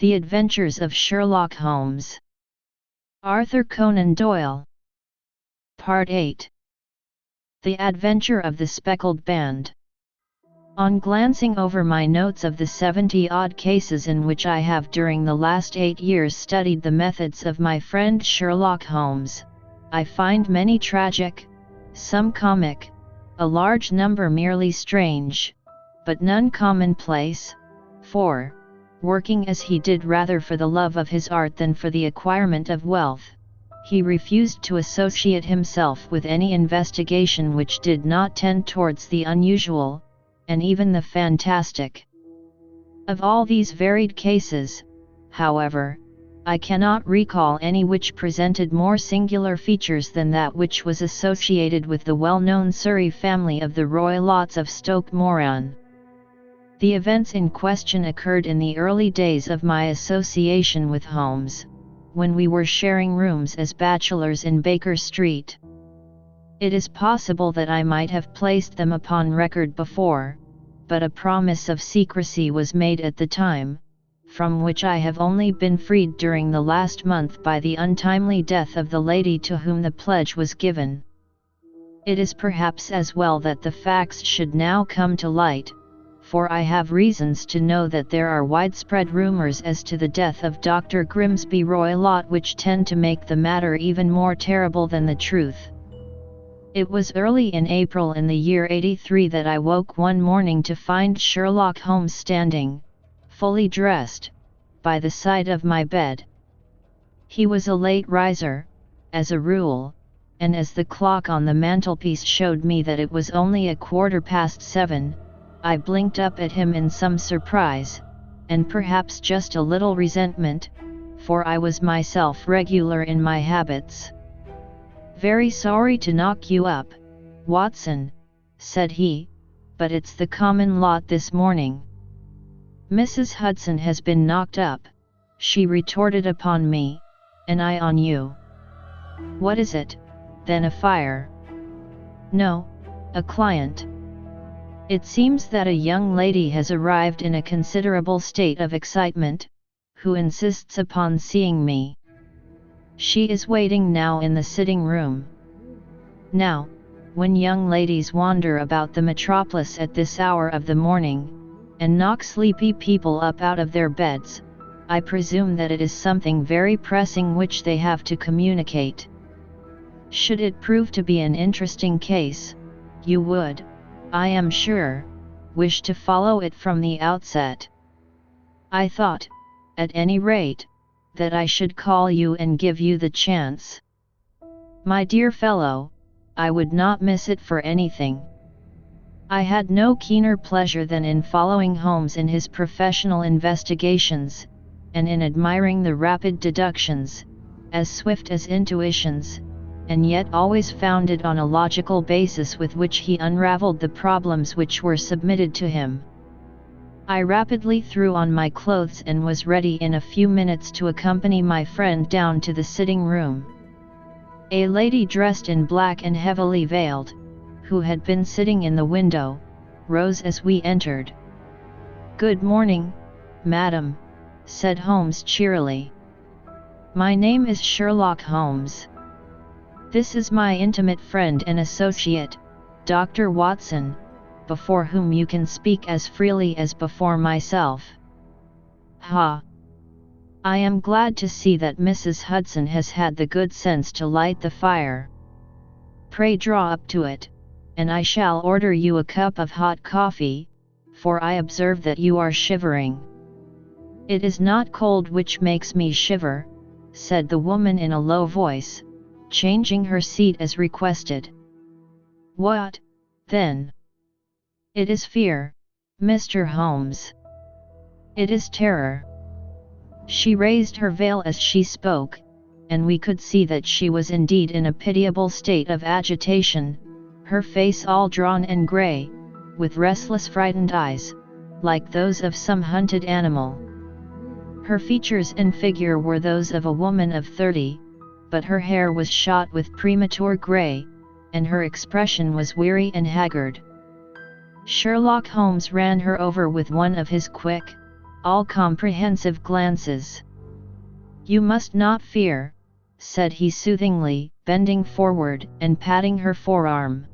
The Adventures of Sherlock Holmes. Arthur Conan Doyle. Part 8. The Adventure of the Speckled Band. On glancing over my notes of the 70-odd cases in which I have during the last 8 years studied the methods of my friend Sherlock Holmes, I find many tragic, some comic, a large number merely strange, but none commonplace, for, working as he did rather for the love of his art than for the acquirement of wealth, he refused to associate himself with any investigation which did not tend towards the unusual, and even the fantastic. Of all these varied cases, however, I cannot recall any which presented more singular features than that which was associated with the well-known Surrey family of the Roylotts of Stoke Moran. The events in question occurred in the early days of my association with Holmes, when we were sharing rooms as bachelors in Baker Street. It is possible that I might have placed them upon record before, but a promise of secrecy was made at the time, from which I have only been freed during the last month by the untimely death of the lady to whom the pledge was given. It is perhaps as well that the facts should now come to light, for I have reasons to know that there are widespread rumors as to the death of Dr. Grimsby Roylott which tend to make the matter even more terrible than the truth. It was early in April in the year '83 that I woke one morning to find Sherlock Holmes standing, fully dressed, by the side of my bed. He was a late riser, as a rule, and as the clock on the mantelpiece showed me that it was only 7:15, I blinked up at him in some surprise, and perhaps just a little resentment, for I was myself regular in my habits. "Very sorry to knock you up, Watson," said he, "but it's the common lot this morning." "Mrs. Hudson has been knocked up," she retorted upon me, "and I on you." "What is it, then? A fire?" "No, a client. It seems that a young lady has arrived in a considerable state of excitement, who insists upon seeing me. She is waiting now in the sitting room. Now, when young ladies wander about the metropolis at this hour of the morning, and knock sleepy people up out of their beds, I presume that it is something very pressing which they have to communicate. Should it prove to be an interesting case, you would, I am sure, wish to follow it from the outset. I thought, at any rate, that I should call you and give you the chance. My dear fellow, I would not miss it for anything." I had no keener pleasure than in following Holmes in his professional investigations, and in admiring the rapid deductions, as swift as intuitions, and yet always founded on a logical basis with which he unraveled the problems which were submitted to him. I rapidly threw on my clothes and was ready in a few minutes to accompany my friend down to the sitting room. A lady dressed in black and heavily veiled, who had been sitting in the window, rose as we entered. "Good morning, madam," said Holmes cheerily. "My name is Sherlock Holmes. This is my intimate friend and associate, Dr. Watson, before whom you can speak as freely as before myself." "Ha! I am glad to see that Mrs. Hudson has had the good sense to light the fire. Pray draw up to it, and I shall order you a cup of hot coffee, for I observe that you are shivering." "It is not cold which makes me shiver," said the woman in a low voice, changing her seat as requested. "What, then?" "It is fear, Mr. Holmes. It is terror." She raised her veil as she spoke, and we could see that she was indeed in a pitiable state of agitation, her face all drawn and grey, with restless frightened eyes, like those of some hunted animal. Her features and figure were those of a woman of 30, but her hair was shot with premature grey, and her expression was weary and haggard. Sherlock Holmes ran her over with one of his quick, all comprehensive glances. "You must not fear," said he soothingly, bending forward and patting her forearm.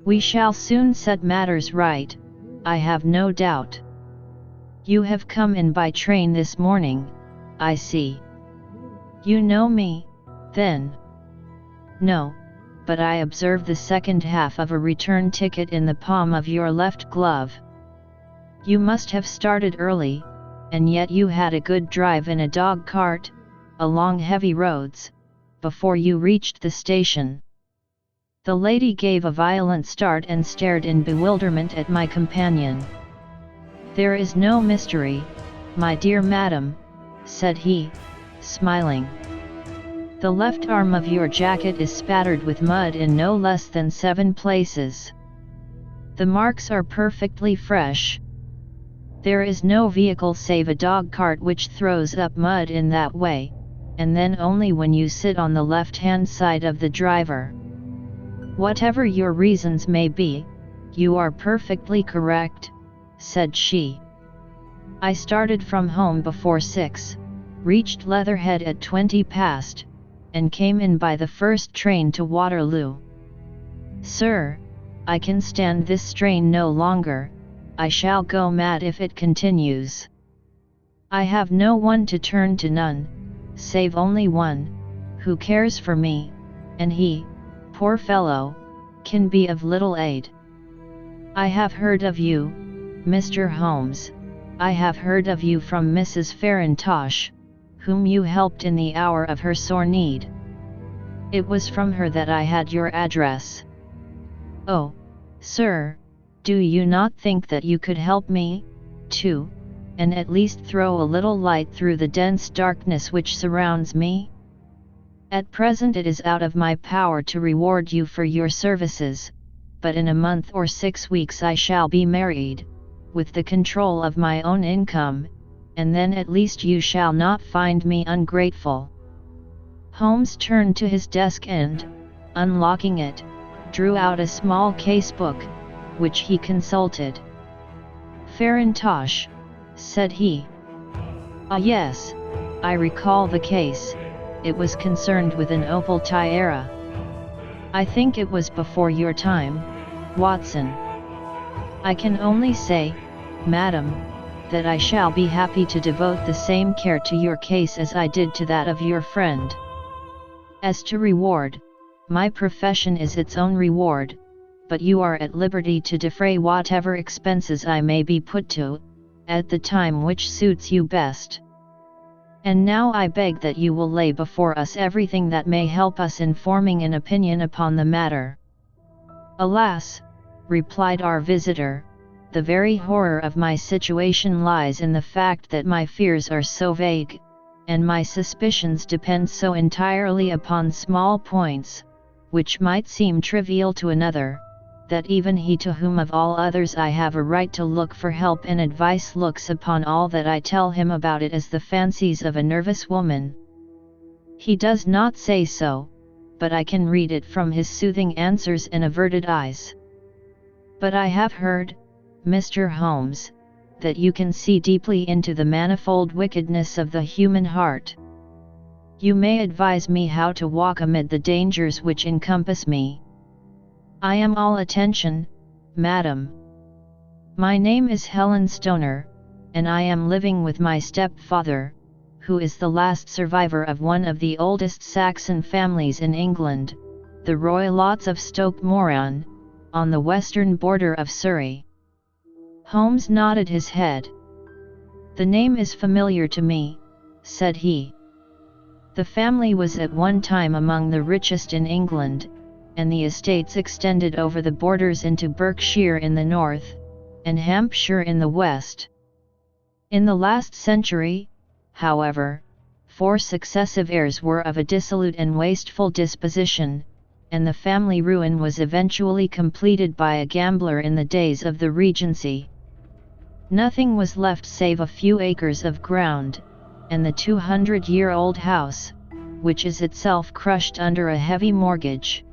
"We shall soon set matters right, I have no doubt. You have come in by train this morning, I see. You know me, then?" "No, but I observed the second half of a return ticket in the palm of your left glove. You must have started early, and yet you had a good drive in a dog cart, along heavy roads, before you reached the station." The lady gave a violent start and stared in bewilderment at my companion. "There is no mystery, my dear madam," said he, smiling. "The left arm of your jacket is spattered with mud in no less than 7 places. The marks are perfectly fresh. There is no vehicle save a dog cart which throws up mud in that way, and then only when you sit on the left-hand side of the driver. Whatever your reasons may be, you are perfectly correct," said she. "I started from home before 6, reached Leatherhead at 20 past, and came in by the first train to Waterloo. Sir, I can stand this strain no longer, I shall go mad if it continues. I have no one to turn to, none, save only one, who cares for me, and he, poor fellow, can be of little aid. I have heard of you, Mr. Holmes, I have heard of you from Mrs. Farintosh, whom you helped in the hour of her sore need. It was from her that I had your address. Oh, sir, do you not think that you could help me, too, and at least throw a little light through the dense darkness which surrounds me? At present it is out of my power to reward you for your services, but in a month or 6 weeks I shall be married, with the control of my own income, and then at least you shall not find me ungrateful." Holmes turned to his desk and, unlocking it, drew out a small case-book, which he consulted. "Farintosh," said he. "Ah yes, I recall the case, it was concerned with an Opel Tiara. I think it was before your time, Watson. I can only say, madam, that I shall be happy to devote the same care to your case as I did to that of your friend. As to reward, my profession is its own reward, but you are at liberty to defray whatever expenses I may be put to, at the time which suits you best. And now I beg that you will lay before us everything that may help us in forming an opinion upon the matter." "Alas," replied our visitor, "the very horror of my situation lies in the fact that my fears are so vague, and my suspicions depend so entirely upon small points, which might seem trivial to another, that even he to whom of all others I have a right to look for help and advice looks upon all that I tell him about it as the fancies of a nervous woman. He does not say so, but I can read it from his soothing answers and averted eyes. But I have heard, Mr. Holmes, that you can see deeply into the manifold wickedness of the human heart. You may advise me how to walk amid the dangers which encompass me. I am all attention, madam. My name is Helen Stoner, and I am living with my stepfather, who is the last survivor of one of the oldest Saxon families in England, the Roylotts of Stoke Moran, on the western border of Surrey." Holmes nodded his head. "The name is familiar to me," said he. "The family was at one time among the richest in England, and the estates extended over the borders into Berkshire in the north, and Hampshire in the west. In the last century, however, 4 successive heirs were of a dissolute and wasteful disposition, and the family ruin was eventually completed by a gambler in the days of the Regency. Nothing was left save a few acres of ground, and the 200-year-old house, which is itself crushed under a heavy mortgage.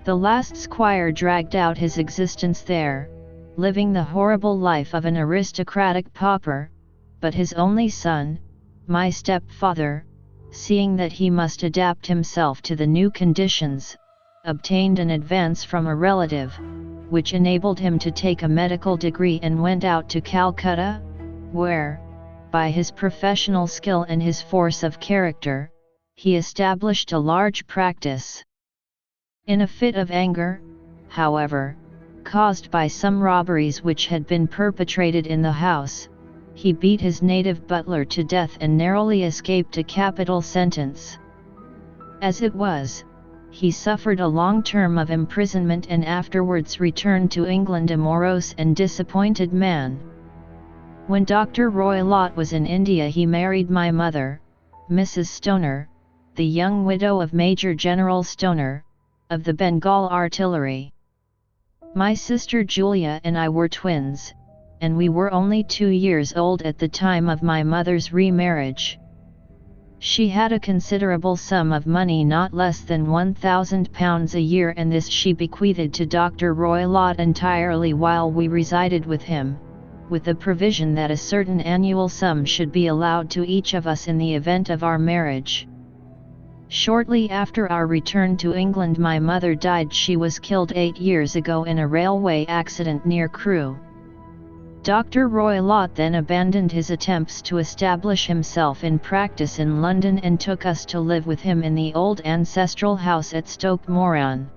The last squire dragged out his existence there, living the horrible life of an aristocratic pauper, but his only son, my stepfather, seeing that he must adapt himself to the new conditions, obtained an advance from a relative, which enabled him to take a medical degree and went out to Calcutta, where, by his professional skill and his force of character, he established a large practice. In a fit of anger, however, caused by some robberies which had been perpetrated in the house, he beat his native butler to death and narrowly escaped a capital sentence. As it was, he suffered a long term of imprisonment and afterwards returned to England a morose and disappointed man. When Dr. Roylott was in India, he married my mother, Mrs. Stoner, the young widow of Major General Stoner, of the Bengal Artillery. My sister Julia and I were twins, and we were only 2 years old at the time of my mother's remarriage. She had a considerable sum of money, not less than £1,000 a year, and this she bequeathed to Dr. Roylott entirely while we resided with him, with the provision that a certain annual sum should be allowed to each of us in the event of our marriage. Shortly after our return to England my mother died. She was killed 8 years ago in a railway accident near Crewe. Dr. Roylott then abandoned his attempts to establish himself in practice in London and took us to live with him in the old ancestral house at Stoke Moran.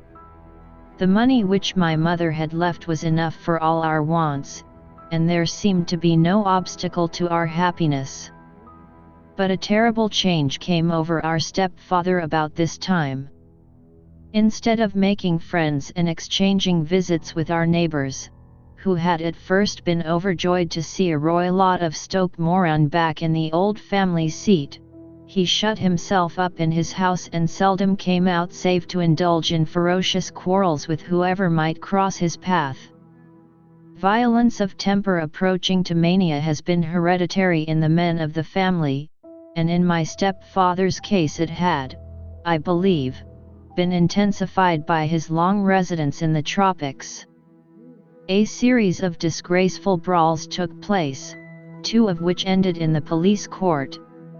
The money which my mother had left was enough for all our wants, and there seemed to be no obstacle to our happiness. But a terrible change came over our stepfather about this time. Instead of making friends and exchanging visits with our neighbours, who had at first been overjoyed to see a Roylott of Stoke Moran back in the old family seat, he shut himself up in his house and seldom came out save to indulge in ferocious quarrels with whoever might cross his path. Violence of temper approaching to mania has been hereditary in the men of the family, and in my stepfather's case it had, I believe, been intensified by his long residence in the tropics. A series of disgraceful brawls took place, 2 of which ended in the police court,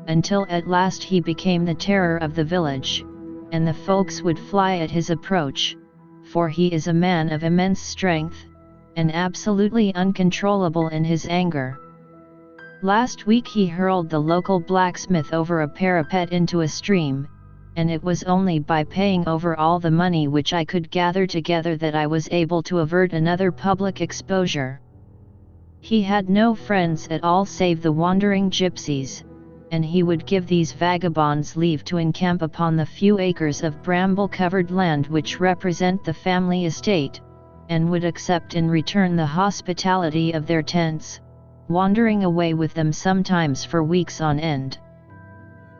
until at last he became the terror of the village, and the folks would fly at his approach, for he is a man of immense strength, and absolutely uncontrollable in his anger. Last week he hurled the local blacksmith over a parapet into a stream, and it was only by paying over all the money which I could gather together that I was able to avert another public exposure. He had no friends at all save the wandering gypsies, and he would give these vagabonds leave to encamp upon the few acres of bramble-covered land which represent the family estate, and would accept in return the hospitality of their tents, wandering away with them sometimes for weeks on end.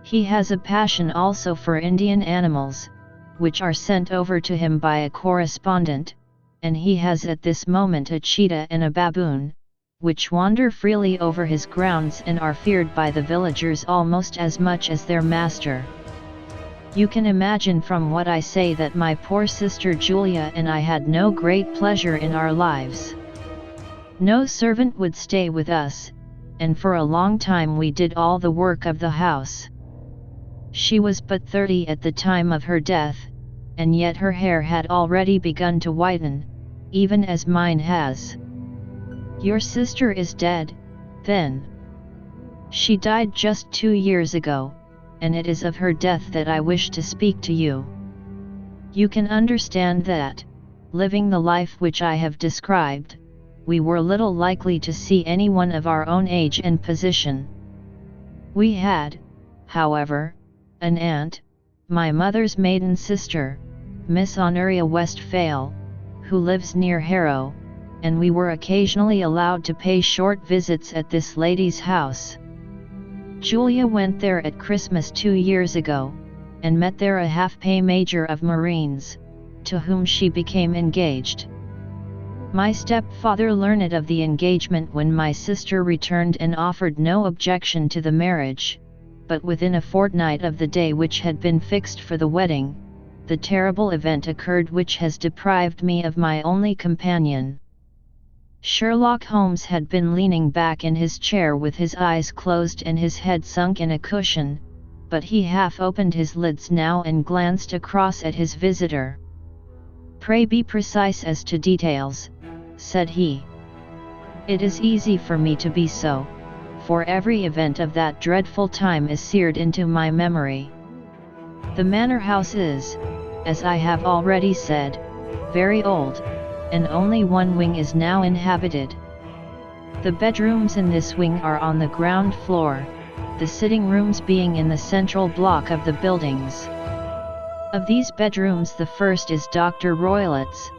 He has a passion also for Indian animals, which are sent over to him by a correspondent, and he has at this moment a cheetah and a baboon, which wander freely over his grounds and are feared by the villagers almost as much as their master. You can imagine from what I say that my poor sister Julia and I had no great pleasure in our lives. No servant would stay with us, and for a long time we did all the work of the house. She was but 30 at the time of her death, and yet her hair had already begun to whiten, even as mine has. Your sister is dead, then? She died just 2 years ago, and it is of her death that I wish to speak to you. You can understand that, living the life which I have described, we were little likely to see anyone of our own age and position. We had, however, an aunt, my mother's maiden sister, Miss Honoria Westphale, who lives near Harrow, and we were occasionally allowed to pay short visits at this lady's house. Julia went there at Christmas 2 years ago, and met there a half-pay major of Marines, to whom she became engaged. My stepfather learned of the engagement when my sister returned and offered no objection to the marriage, but within a fortnight of the day which had been fixed for the wedding, the terrible event occurred which has deprived me of my only companion. Sherlock Holmes had been leaning back in his chair with his eyes closed and his head sunk in a cushion, but he half opened his lids now and glanced across at his visitor. "Pray be precise as to details," said he. "It is easy for me to be so, for every event of that dreadful time is seared into my memory. The manor house is, as I have already said, very old, and only one wing is now inhabited. The bedrooms in this wing are on the ground floor, the sitting rooms being in the central block of the buildings. Of these bedrooms the first is Dr. Roylett's,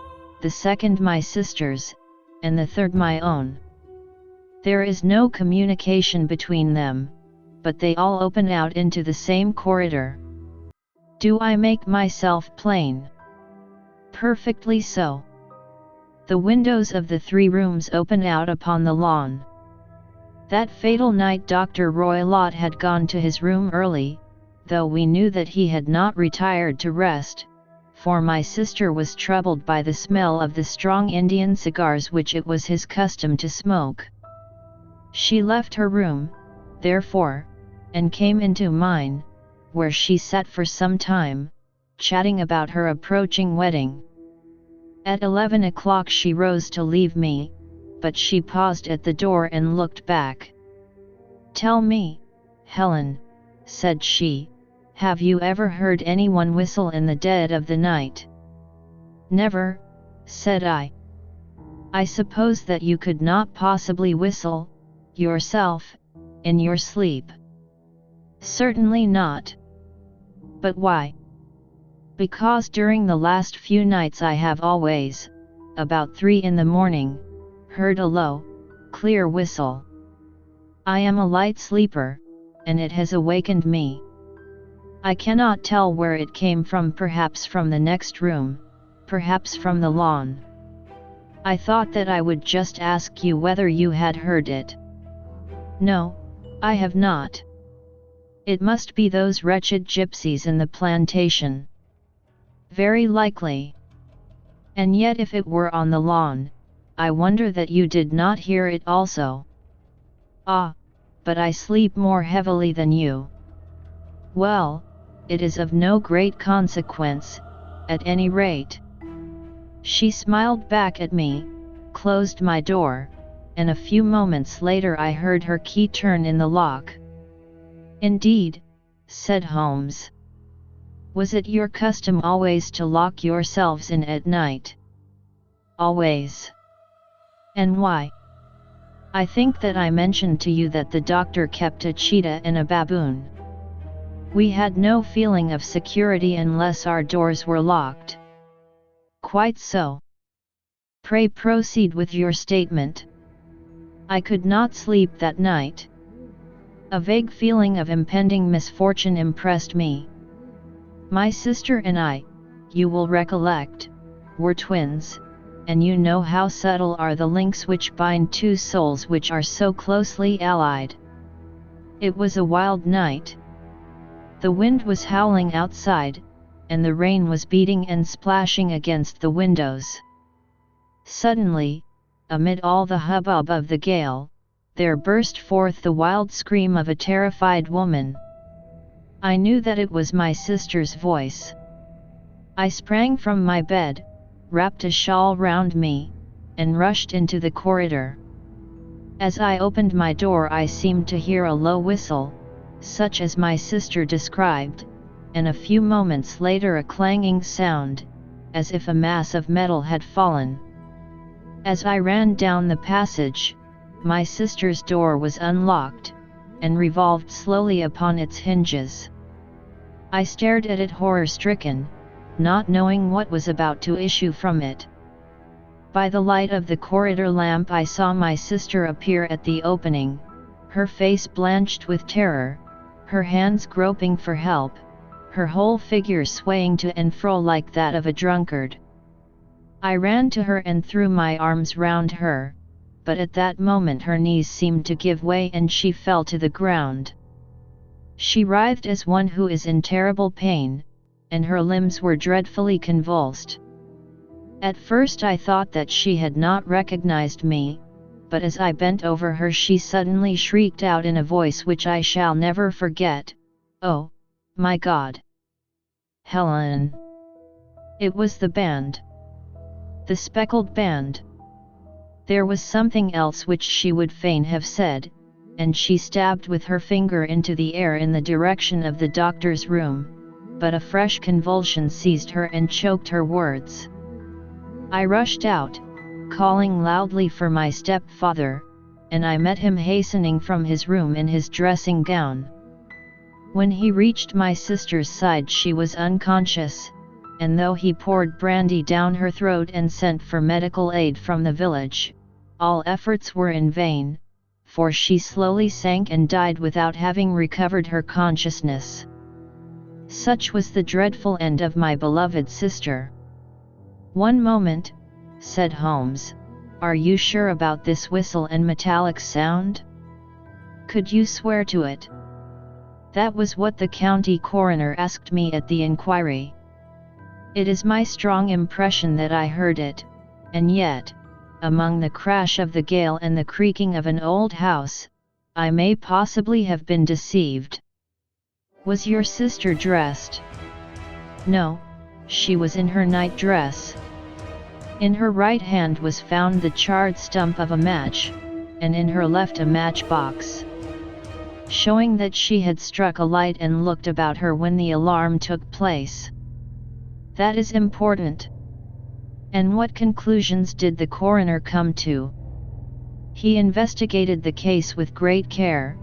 the second my sister's, and the third my own. There is no communication between them, but they all open out into the same corridor. Do I make myself plain?" "Perfectly so. The windows of the 3 rooms open out upon the lawn. That fatal night Dr. Roylott had gone to his room early, though we knew that he had not retired to rest, for my sister was troubled by the smell of the strong Indian cigars which it was his custom to smoke. She left her room, therefore, and came into mine, where she sat for some time, chatting about her approaching wedding. At 11 o'clock she rose to leave me, but she paused at the door and looked back. 'Tell me, Helen,' said she, 'have you ever heard anyone whistle in the dead of the night?' 'Never,' said I. 'I suppose that you could not possibly whistle, yourself, in your sleep?' 'Certainly not.' 'But why?' 'Because during the last few nights I have always, about 3 in the morning, heard a low, clear whistle. I am a light sleeper, and it has awakened me. I cannot tell where it came from, perhaps from the next room, perhaps from the lawn. I thought that I would just ask you whether you had heard it.' 'No, I have not. It must be those wretched gypsies in the plantation.' 'Very likely. And yet if it were on the lawn, I wonder that you did not hear it also.' 'Ah, but I sleep more heavily than you.' 'Well, it is of no great consequence, at any rate.' She smiled back at me, closed my door, and a few moments later I heard her key turn in the lock. 'Indeed,' said Holmes. 'Was it your custom always to lock yourselves in at night?' 'Always.' 'And why?' 'I think that I mentioned to you that the doctor kept a cheetah and a baboon. We had no feeling of security unless our doors were locked.' 'Quite so. Pray proceed with your statement.' 'I could not sleep that night. A vague feeling of impending misfortune impressed me. My sister and I, you will recollect, were twins, and you know how subtle are the links which bind 2 souls which are so closely allied. It was a wild night. The wind was howling outside, and the rain was beating and splashing against the windows. Suddenly, amid all the hubbub of the gale, there burst forth the wild scream of a terrified woman. I knew that it was my sister's voice. I sprang from my bed, wrapped a shawl round me, and rushed into the corridor. As I opened my door I seemed to hear a low whistle, such as my sister described, and a few moments later a clanging sound, as if a mass of metal had fallen. As I ran down the passage, my sister's door was unlocked, and revolved slowly upon its hinges. I stared at it horror-stricken, not knowing what was about to issue from it. By the light of the corridor lamp I saw my sister appear at the opening, her face blanched with terror, her hands groping for help, her whole figure swaying to and fro like that of a drunkard. I ran to her and threw my arms round her, but at that moment her knees seemed to give way and she fell to the ground. She writhed as one who is in terrible pain, and her limbs were dreadfully convulsed. At first I thought that she had not recognized me, but as I bent over her she suddenly shrieked out in a voice which I shall never forget, "Oh, my God! Helen!" It was the band. The speckled band. There was something else which she would fain have said, and she stabbed with her finger into the air in the direction of the doctor's room, but a fresh convulsion seized her and choked her words. I rushed out, calling loudly for my stepfather, and I met him hastening from his room in his dressing gown. When he reached my sister's side she was unconscious, and though he poured brandy down her throat and sent for medical aid from the village, all efforts were in vain, for she slowly sank and died without having recovered her consciousness. Such was the dreadful end of my beloved sister. "One moment," said Holmes, "are you sure about this whistle and metallic sound? Could you swear to it?" "That was what the county coroner asked me at the inquiry. It is my strong impression that I heard it, and yet, among the crash of the gale and the creaking of an old house, I may possibly have been deceived." "Was your sister dressed?" "No, she was in her night dress. In her right hand was found the charred stump of a match, and in her left a matchbox, showing that she had struck a light and looked about her when the alarm took place." "That is important. And what conclusions did the coroner come to?" "He investigated the case with great care,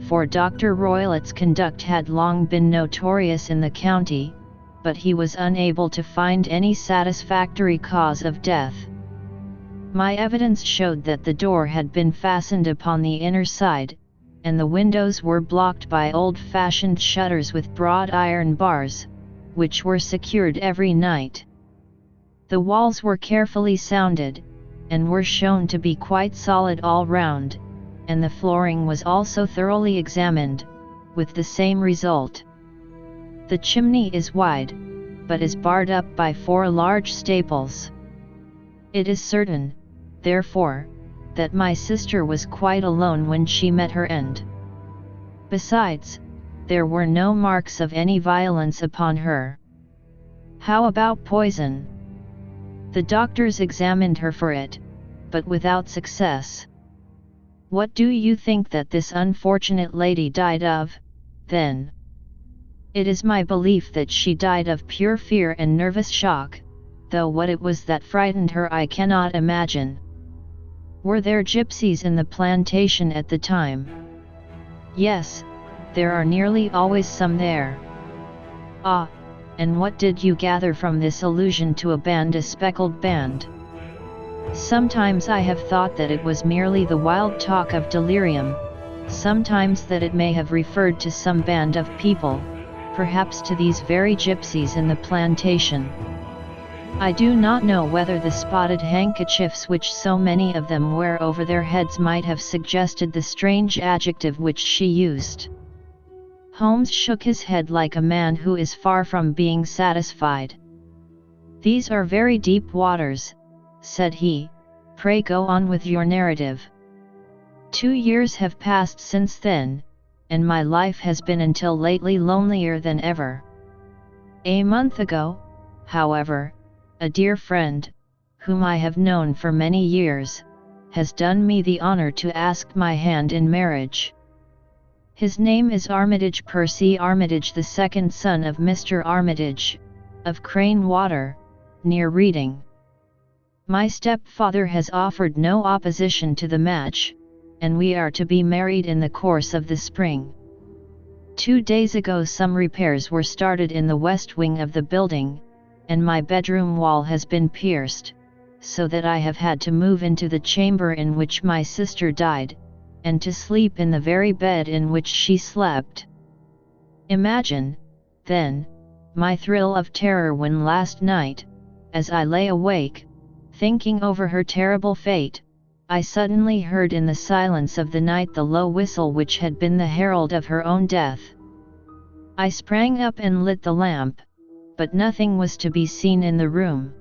for Dr. Roylett's conduct had long been notorious in the county, but he was unable to find any satisfactory cause of death. My evidence showed that the door had been fastened upon the inner side, and the windows were blocked by old-fashioned shutters with broad iron bars, which were secured every night. The walls were carefully sounded, and were shown to be quite solid all round, and the flooring was also thoroughly examined, with the same result. The chimney is wide, but is barred up by 4 large staples. It is certain, therefore, that my sister was quite alone when she met her end. Besides, there were no marks of any violence upon her." "How about poison?" "The doctors examined her for it, but without success." "What do you think that this unfortunate lady died of, then?" "It is my belief that she died of pure fear and nervous shock, though what it was that frightened her I cannot imagine." "Were there gypsies in the plantation at the time?" "Yes, there are nearly always some there." "Ah, and what did you gather from this allusion to a speckled band?" "Sometimes I have thought that it was merely the wild talk of delirium, sometimes that it may have referred to some band of people, perhaps to these very gypsies in the plantation. I do not know whether the spotted handkerchiefs which so many of them wear over their heads might have suggested the strange adjective which she used." Holmes shook his head like a man who is far from being satisfied. "These are very deep waters," said he. "Pray go on with your narrative." 2 years have passed since then, and my life has been until lately lonelier than ever. A month ago, however, a dear friend, whom I have known for many years, has done me the honor to ask my hand in marriage. His name is Armitage Percy Armitage, the second son of Mr. Armitage, of Crane Water, near Reading. My stepfather has offered no opposition to the match, and we are to be married in the course of the spring. 2 days ago some repairs were started in the west wing of the building, and my bedroom wall has been pierced, so that I have had to move into the chamber in which my sister died, and to sleep in the very bed in which she slept. Imagine, then, my thrill of terror when last night, as I lay awake, thinking over her terrible fate, I suddenly heard in the silence of the night the low whistle which had been the herald of her own death. I sprang up and lit the lamp, but nothing was to be seen in the room.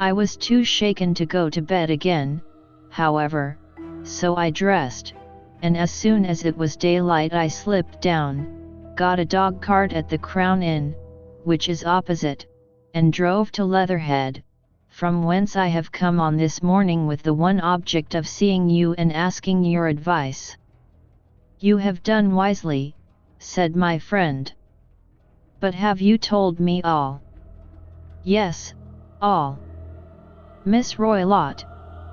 I was too shaken to go to bed again, however, so I dressed, and as soon as it was daylight I slipped down, got a dog cart at the Crown Inn, which is opposite, and drove to Leatherhead, from whence I have come on this morning with the one object of seeing you and asking your advice. You have done wisely, said my friend. But have you told me all? Yes, all. Miss Roylott,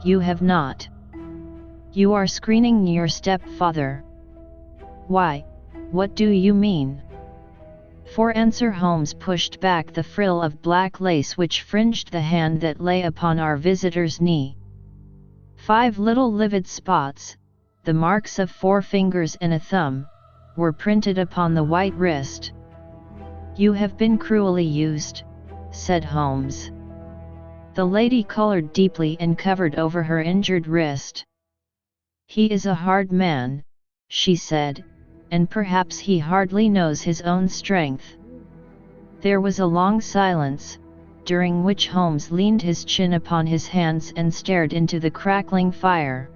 you have not. You are screening your stepfather. Why, what do you mean? For answer Holmes pushed back the frill of black lace which fringed the hand that lay upon our visitor's knee. 5 little livid spots, the marks of 4 fingers and a thumb, were printed upon the white wrist. You have been cruelly used, said Holmes. The lady colored deeply and covered over her injured wrist. He is a hard man, she said, and perhaps he hardly knows his own strength. There was a long silence, during which Holmes leaned his chin upon his hands and stared into the crackling fire.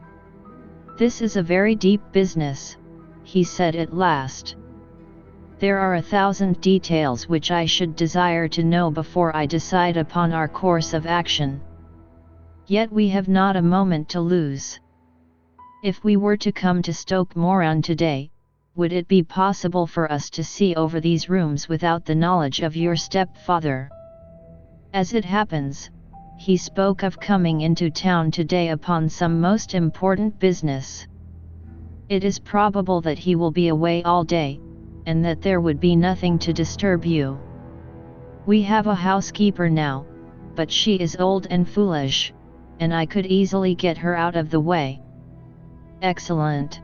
This is a very deep business, he said at last. There are 1,000 details which I should desire to know before I decide upon our course of action. Yet we have not a moment to lose. If we were to come to Stoke Moran today, would it be possible for us to see over these rooms without the knowledge of your stepfather? As it happens, he spoke of coming into town today upon some most important business. It is probable that he will be away all day, and that there would be nothing to disturb you. We have a housekeeper now, but she is old and foolish, and I could easily get her out of the way. Excellent.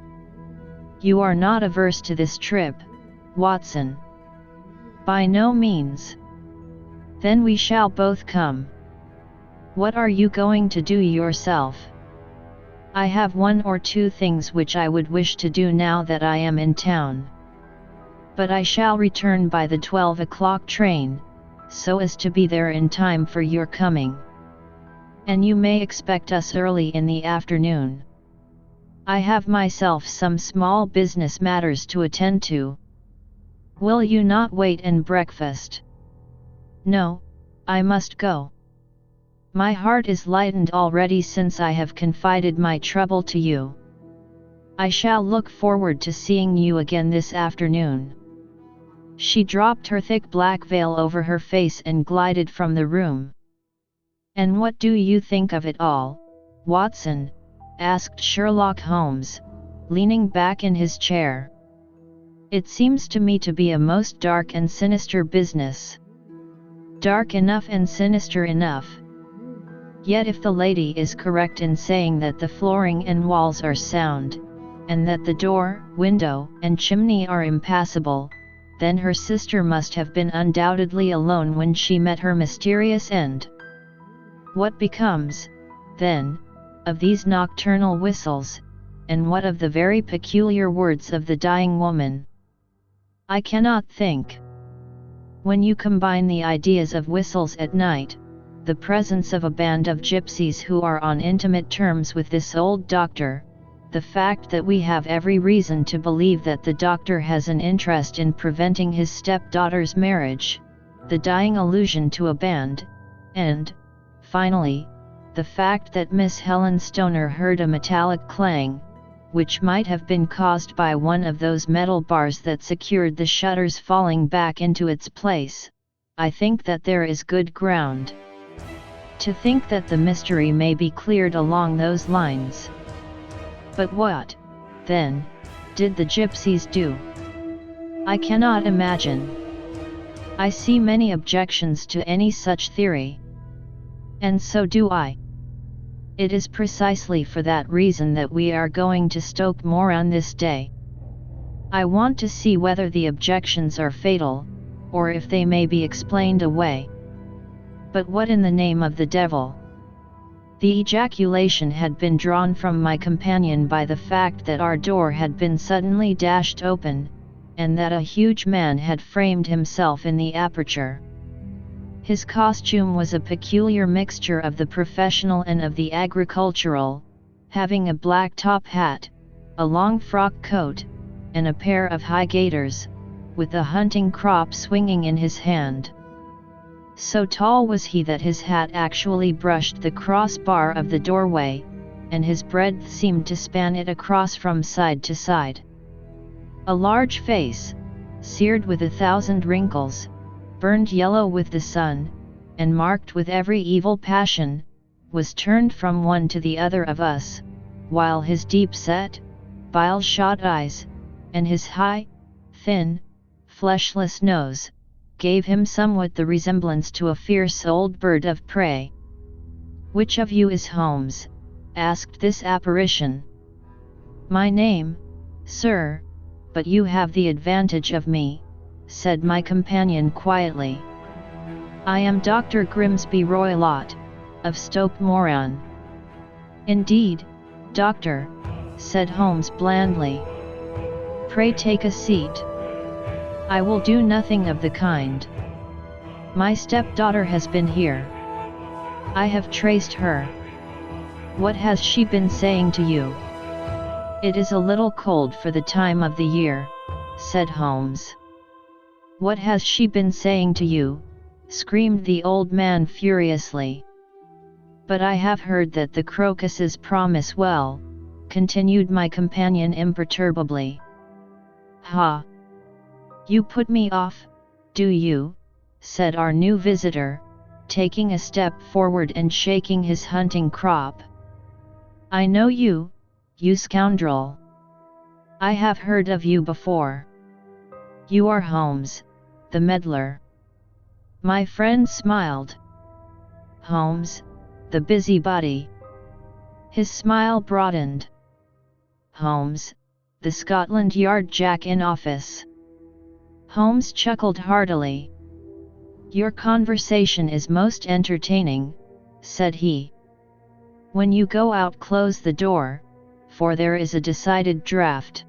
You are not averse to this trip, Watson? By no means. Then we shall both come. What are you going to do yourself? I have 1 or 2 things which I would wish to do now that I am in town. But I shall return by the 12 o'clock train, so as to be there in time for your coming. And you may expect us early in the afternoon. I have myself some small business matters to attend to. Will you not wait and breakfast? No, I must go. My heart is lightened already since I have confided my trouble to you. I shall look forward to seeing you again this afternoon. She dropped her thick black veil over her face and glided from the room. And what do you think of it all, Watson? Asked Sherlock Holmes, leaning back in his chair. It seems to me to be a most dark and sinister business. Dark enough and sinister enough. Yet if the lady is correct in saying that the flooring and walls are sound, and that the door, window, and chimney are impassable, then her sister must have been undoubtedly alone when she met her mysterious end. What becomes, then, of these nocturnal whistles, and what of the very peculiar words of the dying woman? I cannot think. When you combine the ideas of whistles at night, the presence of a band of gypsies who are on intimate terms with this old doctor, the fact that we have every reason to believe that the doctor has an interest in preventing his stepdaughter's marriage, the dying allusion to a band, and, finally, the fact that Miss Helen Stoner heard a metallic clang, which might have been caused by one of those metal bars that secured the shutters falling back into its place, I think that there is good ground to think that the mystery may be cleared along those lines. But what, then, did the gypsies do? I cannot imagine. I see many objections to any such theory. And so do I. It is precisely for that reason that we are going to Stoke Moran this day. I want to see whether the objections are fatal, or if they may be explained away. But what in the name of the devil? The ejaculation had been drawn from my companion by the fact that our door had been suddenly dashed open, and that a huge man had framed himself in the aperture. His costume was a peculiar mixture of the professional and of the agricultural, having a black top hat, a long frock coat, and a pair of high gaiters, with a hunting crop swinging in his hand. So tall was he that his hat actually brushed the crossbar of the doorway, and his breadth seemed to span it across from side to side. A large face, seared with 1,000 wrinkles, burned yellow with the sun, and marked with every evil passion, was turned from one to the other of us, while his deep-set, bile-shot eyes, and his high, thin, fleshless nose, gave him somewhat the resemblance to a fierce old bird of prey. "Which of you is Holmes?" asked this apparition. "My name, sir, but you have the advantage of me," said my companion quietly. "I am Dr. Grimsby Roylott, of Stoke Moran." "Indeed, doctor," said Holmes blandly. "Pray take a seat." "I will do nothing of the kind. My stepdaughter has been here. I have traced her." "What has she been saying to you?" "It is a little cold for the time of the year," said Holmes. "What has she been saying to you?" screamed the old man furiously. "But I have heard that the crocuses promise well," continued my companion imperturbably. "Ha! You put me off, do you?" said our new visitor, taking a step forward and shaking his hunting crop. "I know you, you scoundrel. I have heard of you before. You are Holmes, the meddler." My friend smiled. "Holmes, the busybody." His smile broadened. "Holmes, the Scotland Yard Jack in office." Holmes chuckled heartily. "Your conversation is most entertaining," said he. "When you go out close the door, for there is a decided draught.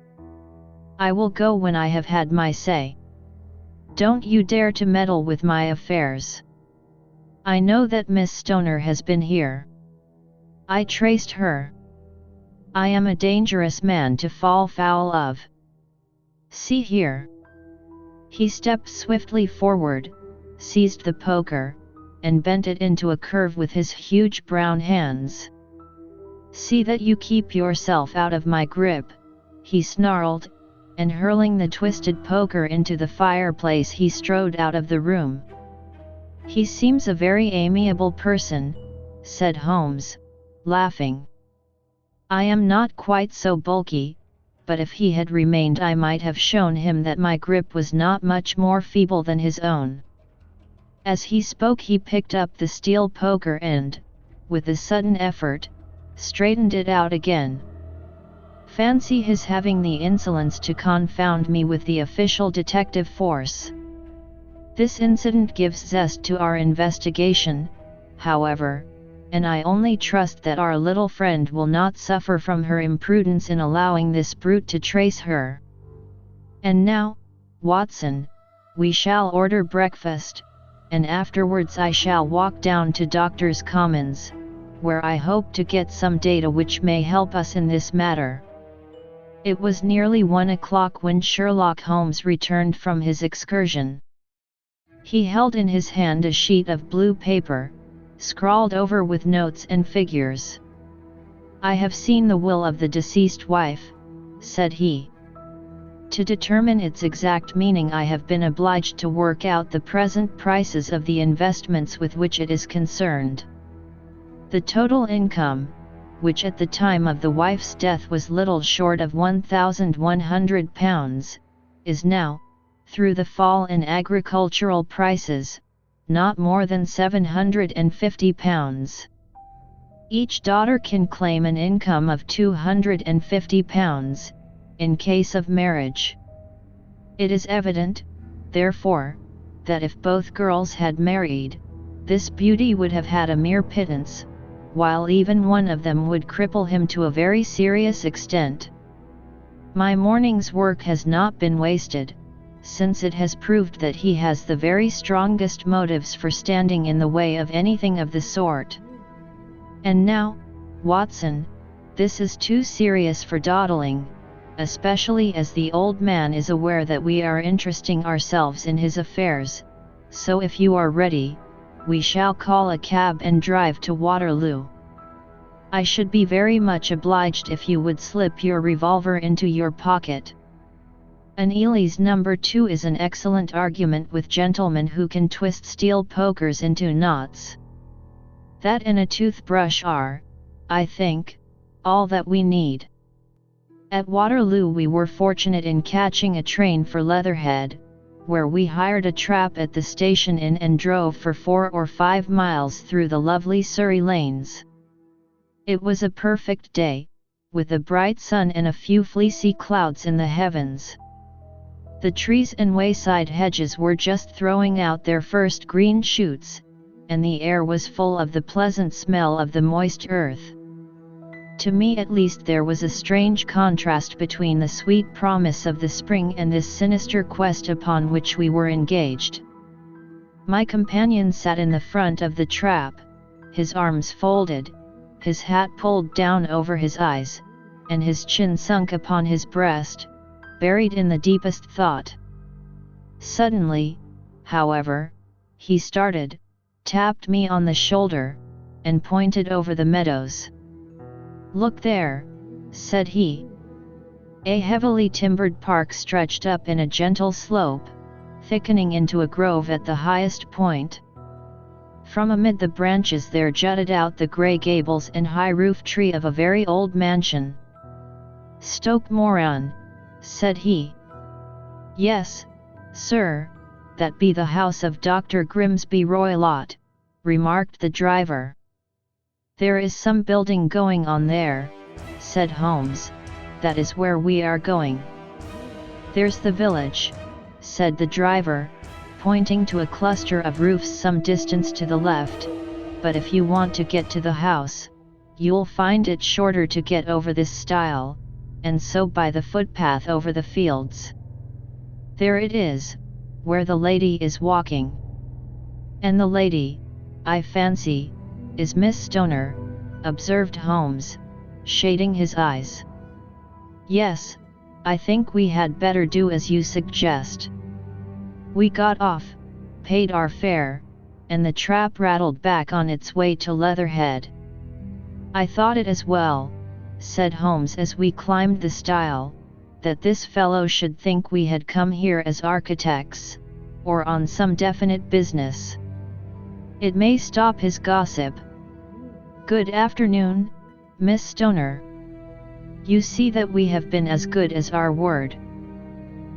I will go when I have had my say. Don't you dare to meddle with my affairs. I know that Miss Stoner has been here. I traced her. I am a dangerous man to fall foul of. See here." He stepped swiftly forward, seized the poker, and bent it into a curve with his huge brown hands. "See that you keep yourself out of my grip," he snarled, and hurling the twisted poker into the fireplace he strode out of the room. "He seems a very amiable person," said Holmes, laughing. "I am not quite so bulky, but if he had remained I might have shown him that my grip was not much more feeble than his own." As he spoke he picked up the steel poker and, with a sudden effort, straightened it out again. "Fancy his having the insolence to confound me with the official detective force. This incident gives zest to our investigation, however, and I only trust that our little friend will not suffer from her imprudence in allowing this brute to trace her. And now, Watson, we shall order breakfast, and afterwards I shall walk down to Doctors' Commons, where I hope to get some data which may help us in this matter." It was nearly 1 o'clock when Sherlock Holmes returned from his excursion. He held in his hand a sheet of blue paper, scrawled over with notes and figures. "I have seen the will of the deceased wife," said he. "To determine its exact meaning I have been obliged to work out the present prices of the investments with which it is concerned. The total income, which at the time of the wife's death was little short of £1,100, is now, through the fall in agricultural prices, not more than £750. Each daughter can claim an income of £250, in case of marriage. It is evident, therefore, that if both girls had married, this beauty would have had a mere pittance, while even one of them would cripple him to a very serious extent. My morning's work has not been wasted, since it has proved that he has the very strongest motives for standing in the way of anything of the sort. And now, Watson, this is too serious for dawdling, especially as the old man is aware that we are interesting ourselves in his affairs, so if you are ready, we shall call a cab and drive to Waterloo. I should be very much obliged if you would slip your revolver into your pocket. An Ely's number 2 is an excellent argument with gentlemen who can twist steel pokers into knots. That and a toothbrush are, I think, all that we need. At Waterloo we were fortunate in catching a train for Leatherhead, where we hired a trap at the station inn and drove for 4 or 5 miles through the lovely Surrey lanes. It was a perfect day, with a bright sun and a few fleecy clouds in the heavens. The trees and wayside hedges were just throwing out their first green shoots, and the air was full of the pleasant smell of the moist earth. To me at least there was a strange contrast between the sweet promise of the spring and this sinister quest upon which we were engaged. My companion sat in the front of the trap, his arms folded, his hat pulled down over his eyes, and his chin sunk upon his breast, buried in the deepest thought. Suddenly, however, he started, tapped me on the shoulder, and pointed over the meadows. "Look there," said he. A heavily timbered park stretched up in a gentle slope, thickening into a grove at the highest point. From amid the branches there jutted out the grey gables and high roof tree of a very old mansion. "Stoke Moran," said he. "Yes, sir, that be the house of Dr. Grimsby Roylott," remarked the driver. "There is some building going on there," said Holmes. "That is where we are going." "There's the village," said the driver, pointing to a cluster of roofs some distance to the left, "but if you want to get to the house, you'll find it shorter to get over this stile, and so by the footpath over the fields. There it is, where the lady is walking." "And the lady, I fancy, is Miss Stoner," observed Holmes, shading his eyes. "Yes, I think we had better do as you suggest." We got off, paid our fare, and the trap rattled back on its way to Leatherhead. "I thought it as well," said Holmes as we climbed the stile, "that this fellow should think we had come here as architects, or on some definite business. It may stop his gossip. Good afternoon, Miss Stoner. You see that we have been as good as our word."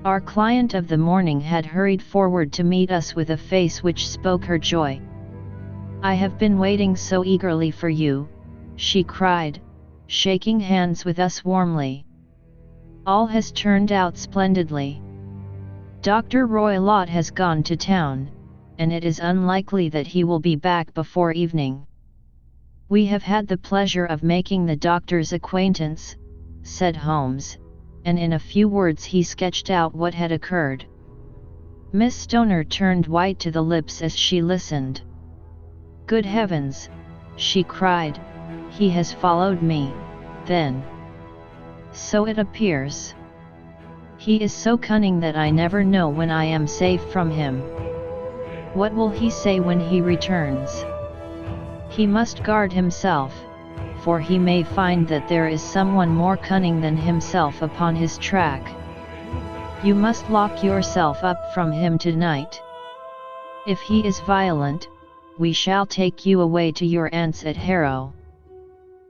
Our client of the morning had hurried forward to meet us with a face which spoke her joy. "I have been waiting so eagerly for you," she cried, shaking hands with us warmly. "All has turned out splendidly. Dr. Roylott has gone to town, and it is unlikely that he will be back before evening. We have had the pleasure of making the doctor's acquaintance," said Holmes, and in a few words he sketched out what had occurred. Miss Stoner turned white to the lips as she listened. "Good heavens!" she cried, "he has followed me, then. So it appears. He is so cunning that I never know when I am safe from him. What will he say when he returns? He must guard himself, for he may find that there is someone more cunning than himself upon his track. You must lock yourself up from him tonight. If he is violent, we shall take you away to your aunt's at Harrow.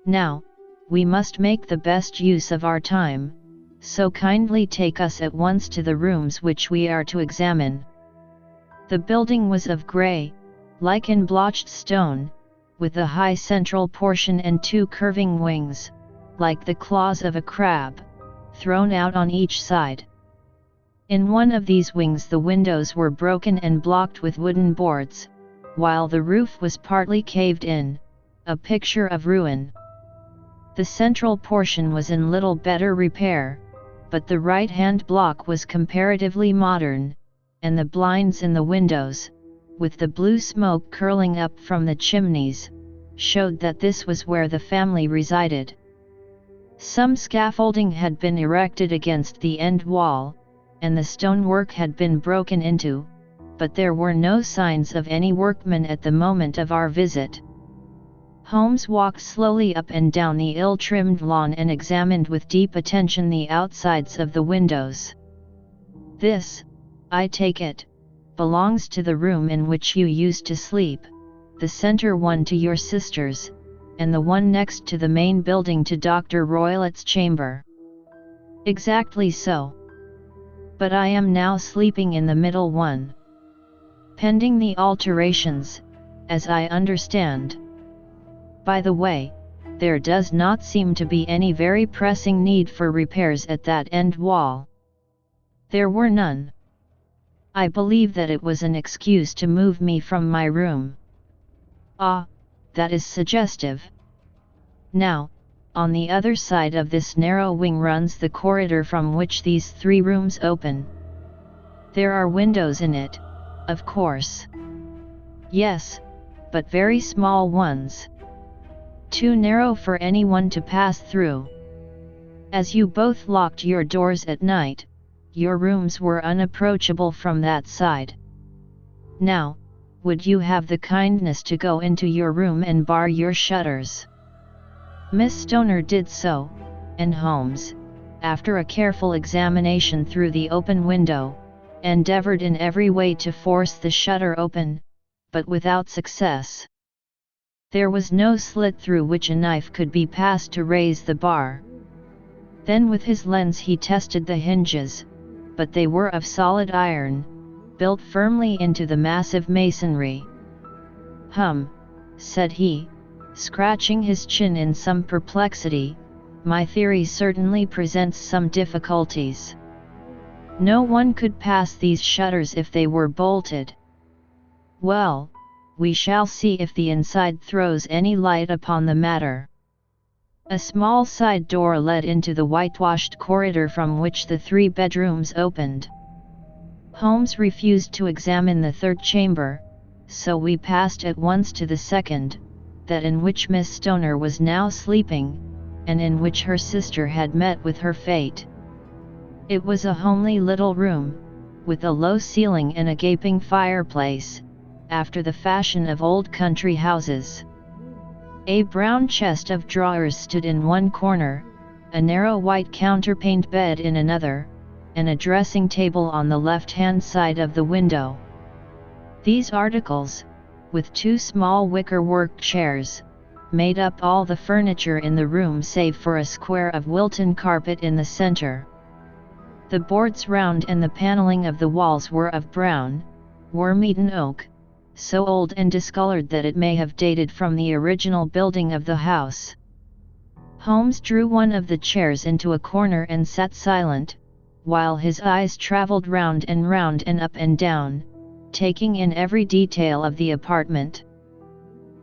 Now, we must make the best use of our time, so kindly take us at once to the rooms which we are to examine." The building was of grey, lichen blotched stone, with a high central portion and 2 curving wings, like the claws of a crab, thrown out on each side. In one of these wings the windows were broken and blocked with wooden boards, while the roof was partly caved in, a picture of ruin. The central portion was in little better repair, but the right-hand block was comparatively modern, and the blinds in the windows, with the blue smoke curling up from the chimneys, showed that this was where the family resided. Some scaffolding had been erected against the end wall, and the stonework had been broken into, but there were no signs of any workmen at the moment of our visit. Holmes walked slowly up and down the ill-trimmed lawn and examined with deep attention the outsides of the windows. "This, I take it, belongs to the room in which you used to sleep, the center one to your sisters, and the one next to the main building to Dr. Roylott's chamber." "Exactly so. But I am now sleeping in the middle one. Pending the alterations, as I understand. By the way, there does not seem to be any very pressing need for repairs at that end wall." "There were none. I believe that it was an excuse to move me from my room." "Ah, that is suggestive. Now, on the other side of this narrow wing runs the corridor from which these 3 rooms open. There are windows in it, of course." "Yes, but very small ones. Too narrow for anyone to pass through. As you both locked your doors at night, your rooms were unapproachable from that side. Now, would you have the kindness to go into your room and bar your shutters?" Miss Stoner did so, and Holmes, after a careful examination through the open window, endeavored in every way to force the shutter open, but without success. There was no slit through which a knife could be passed to raise the bar. Then with his lens he tested the hinges, but they were of solid iron, built firmly into the massive masonry. "Hum," said he, scratching his chin in some perplexity, "my theory certainly presents some difficulties. No one could pass these shutters if they were bolted. Well, we shall see if the inside throws any light upon the matter." A small side door led into the whitewashed corridor from which the 3 bedrooms opened. Holmes refused to examine the 3rd chamber, so we passed at once to the 2nd, that in which Miss Stoner was now sleeping, and in which her sister had met with her fate. It was a homely little room, with a low ceiling and a gaping fireplace, after the fashion of old country houses. A brown chest of drawers stood in one corner, a narrow white counterpaned bed in another, and a dressing table on the left-hand side of the window. These articles, with 2 small wicker-work chairs, made up all the furniture in the room save for a square of Wilton carpet in the center. The boards round and the paneling of the walls were of brown, worm-eaten oak, so old and discolored that it may have dated from the original building of the house. Holmes drew one of the chairs into a corner and sat silent, while his eyes traveled round and up and down, taking in every detail of the apartment.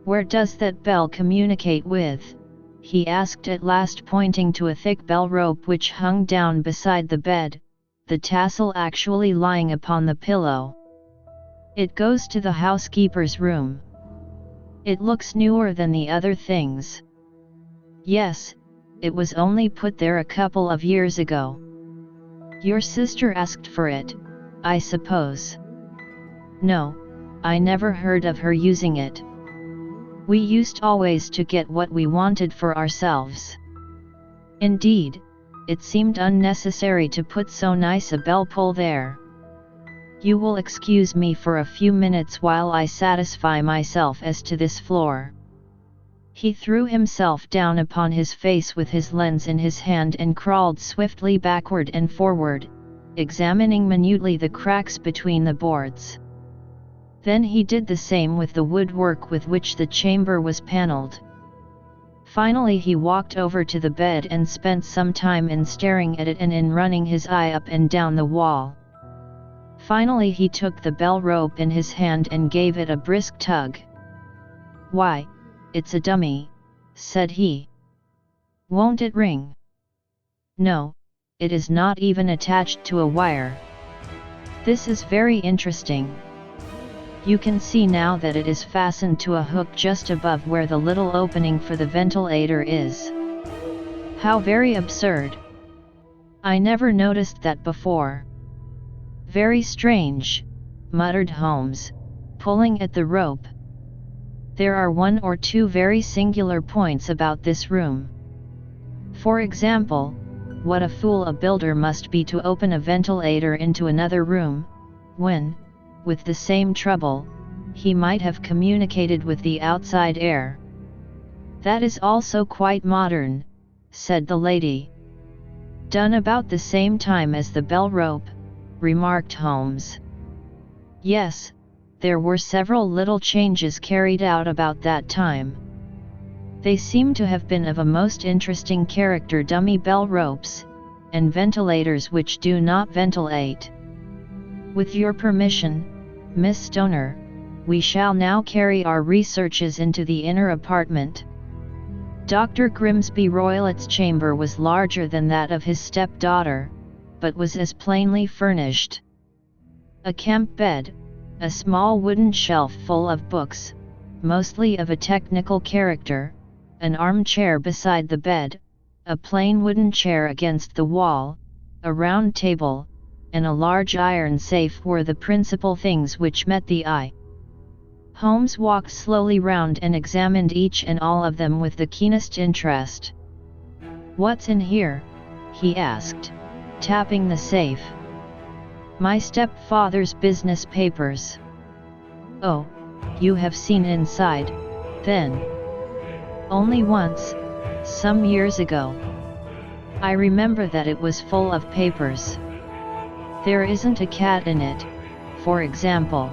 "Where does that bell communicate with?" he asked at last, pointing to a thick bell rope which hung down beside the bed, the tassel actually lying upon the pillow. "It goes to the housekeeper's room. It looks newer than the other things." "Yes, it was only put there a couple of years ago." "Your sister asked for it, I suppose?" "No, I never heard of her using it. We used always to get what we wanted for ourselves." "Indeed, it seemed unnecessary to put so nice a bell pull there. You will excuse me for a few minutes while I satisfy myself as to this floor." He threw himself down upon his face with his lens in his hand and crawled swiftly backward and forward, examining minutely the cracks between the boards. Then he did the same with the woodwork with which the chamber was paneled. Finally he walked over to the bed and spent some time in staring at it and in running his eye up and down the wall. Finally he took the bell rope in his hand and gave it a brisk tug. "Why, it's a dummy," said he. "Won't it ring?" "No, it is not even attached to a wire. This is very interesting. You can see now that it is fastened to a hook just above where the little opening for the ventilator is. How very absurd! I never noticed that before. Very strange, muttered Holmes, pulling at the rope. There are one or two very singular points about this room. For example, what a fool a builder must be to open a ventilator into another room, when, with the same trouble, he might have communicated with the outside air. That is also quite modern, said the lady. Done about the same time as the bell rope, remarked Holmes. Yes, there were several little changes carried out about that time. They seem to have been of a most interesting character: dummy bell ropes, and ventilators which do not ventilate. With your permission, Miss Stoner, we shall now carry our researches into the inner apartment. Dr. Grimsby Roylett's chamber was larger than that of his stepdaughter, but was as plainly furnished. A camp bed, a small wooden shelf full of books, mostly of a technical character, an armchair beside the bed, a plain wooden chair against the wall, a round table, and a large iron safe were the principal things which met the eye. Holmes walked slowly round and examined each and all of them with the keenest interest. "What's in here?" he asked, tapping the safe. "My stepfather's business papers." "Oh, you have seen inside, then?" "Only once, some years ago. I remember that it was full of papers. There isn't a cat in it, for example."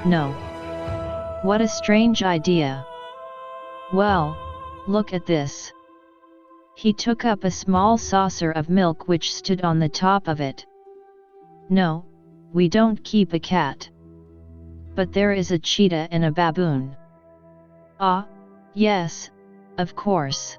"No. What a strange idea. Well, look at this." He took up a small saucer of milk which stood on the top of it. "No, we don't keep a cat. But there is a cheetah and a baboon." "Ah, yes, of course.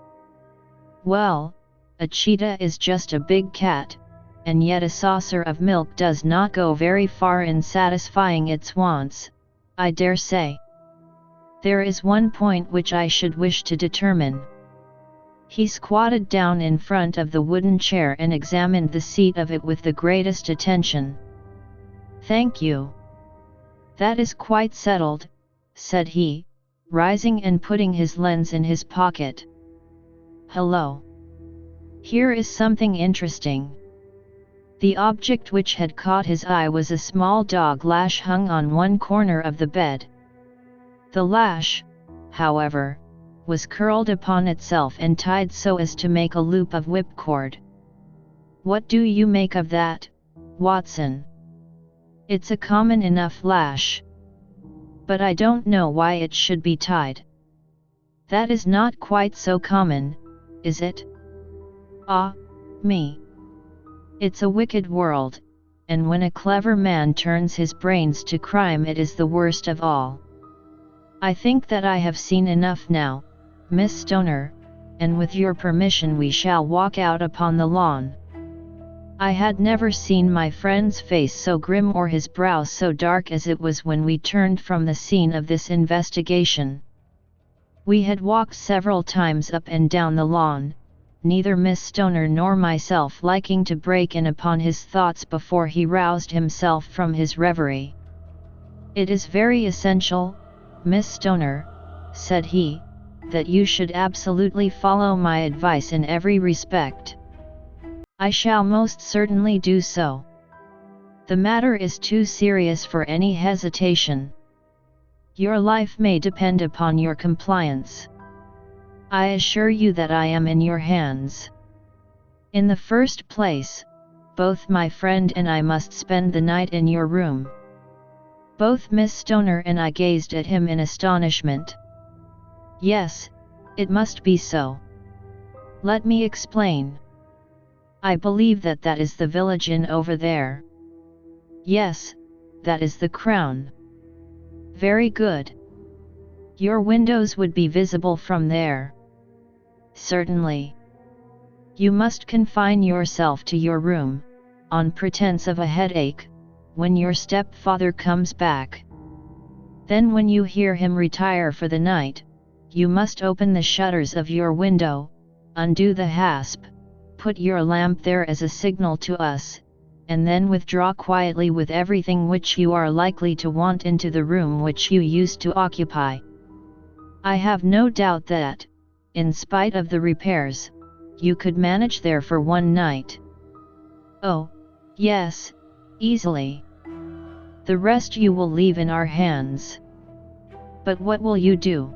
Well, a cheetah is just a big cat, and yet a saucer of milk does not go very far in satisfying its wants, I dare say. There is one point which I should wish to determine." He squatted down in front of the wooden chair and examined the seat of it with the greatest attention. "Thank you. That is quite settled," said he, rising and putting his lens in his pocket. "Hello. Here is something interesting." The object which had caught his eye was a small dog lash hung on one corner of the bed. The lash, however, was curled upon itself and tied so as to make a loop of whipcord. "What do you make of that, Watson?" "It's a common enough lash. But I don't know why it should be tied." "That is not quite so common, is it?" "Ah, me. It's a wicked world, and when a clever man turns his brains to crime it is the worst of all. I think that I have seen enough now, Miss Stoner, and with your permission we shall walk out upon the lawn." I had never seen my friend's face so grim or his brow so dark as it was when we turned from the scene of this investigation. We had walked several times up and down the lawn, neither Miss Stoner nor myself liking to break in upon his thoughts before he roused himself from his reverie. "It is very essential, Miss Stoner," said he, "that you should absolutely follow my advice in every respect." "I shall most certainly do so. The matter is too serious for any hesitation. Your life may depend upon your compliance. I assure you that I am in your hands. In the first place, both my friend and I must spend the night in your room." Both Miss Stoner and I gazed at him in astonishment. "Yes, it must be so. Let me explain. I believe that is the village inn over there." "Yes, that is the Crown." "Very good. Your windows would be visible from there." "Certainly." You must confine yourself to your room, on pretense of a headache, when your stepfather comes back. Then when you hear him retire for the night, you must open the shutters of your window, undo the hasp, put your lamp there as a signal to us, and then withdraw quietly with everything which you are likely to want into the room which you used to occupy. I have no doubt that, in spite of the repairs, you could manage there for one night. Oh, yes, easily. The rest you will leave in our hands. But what will you do?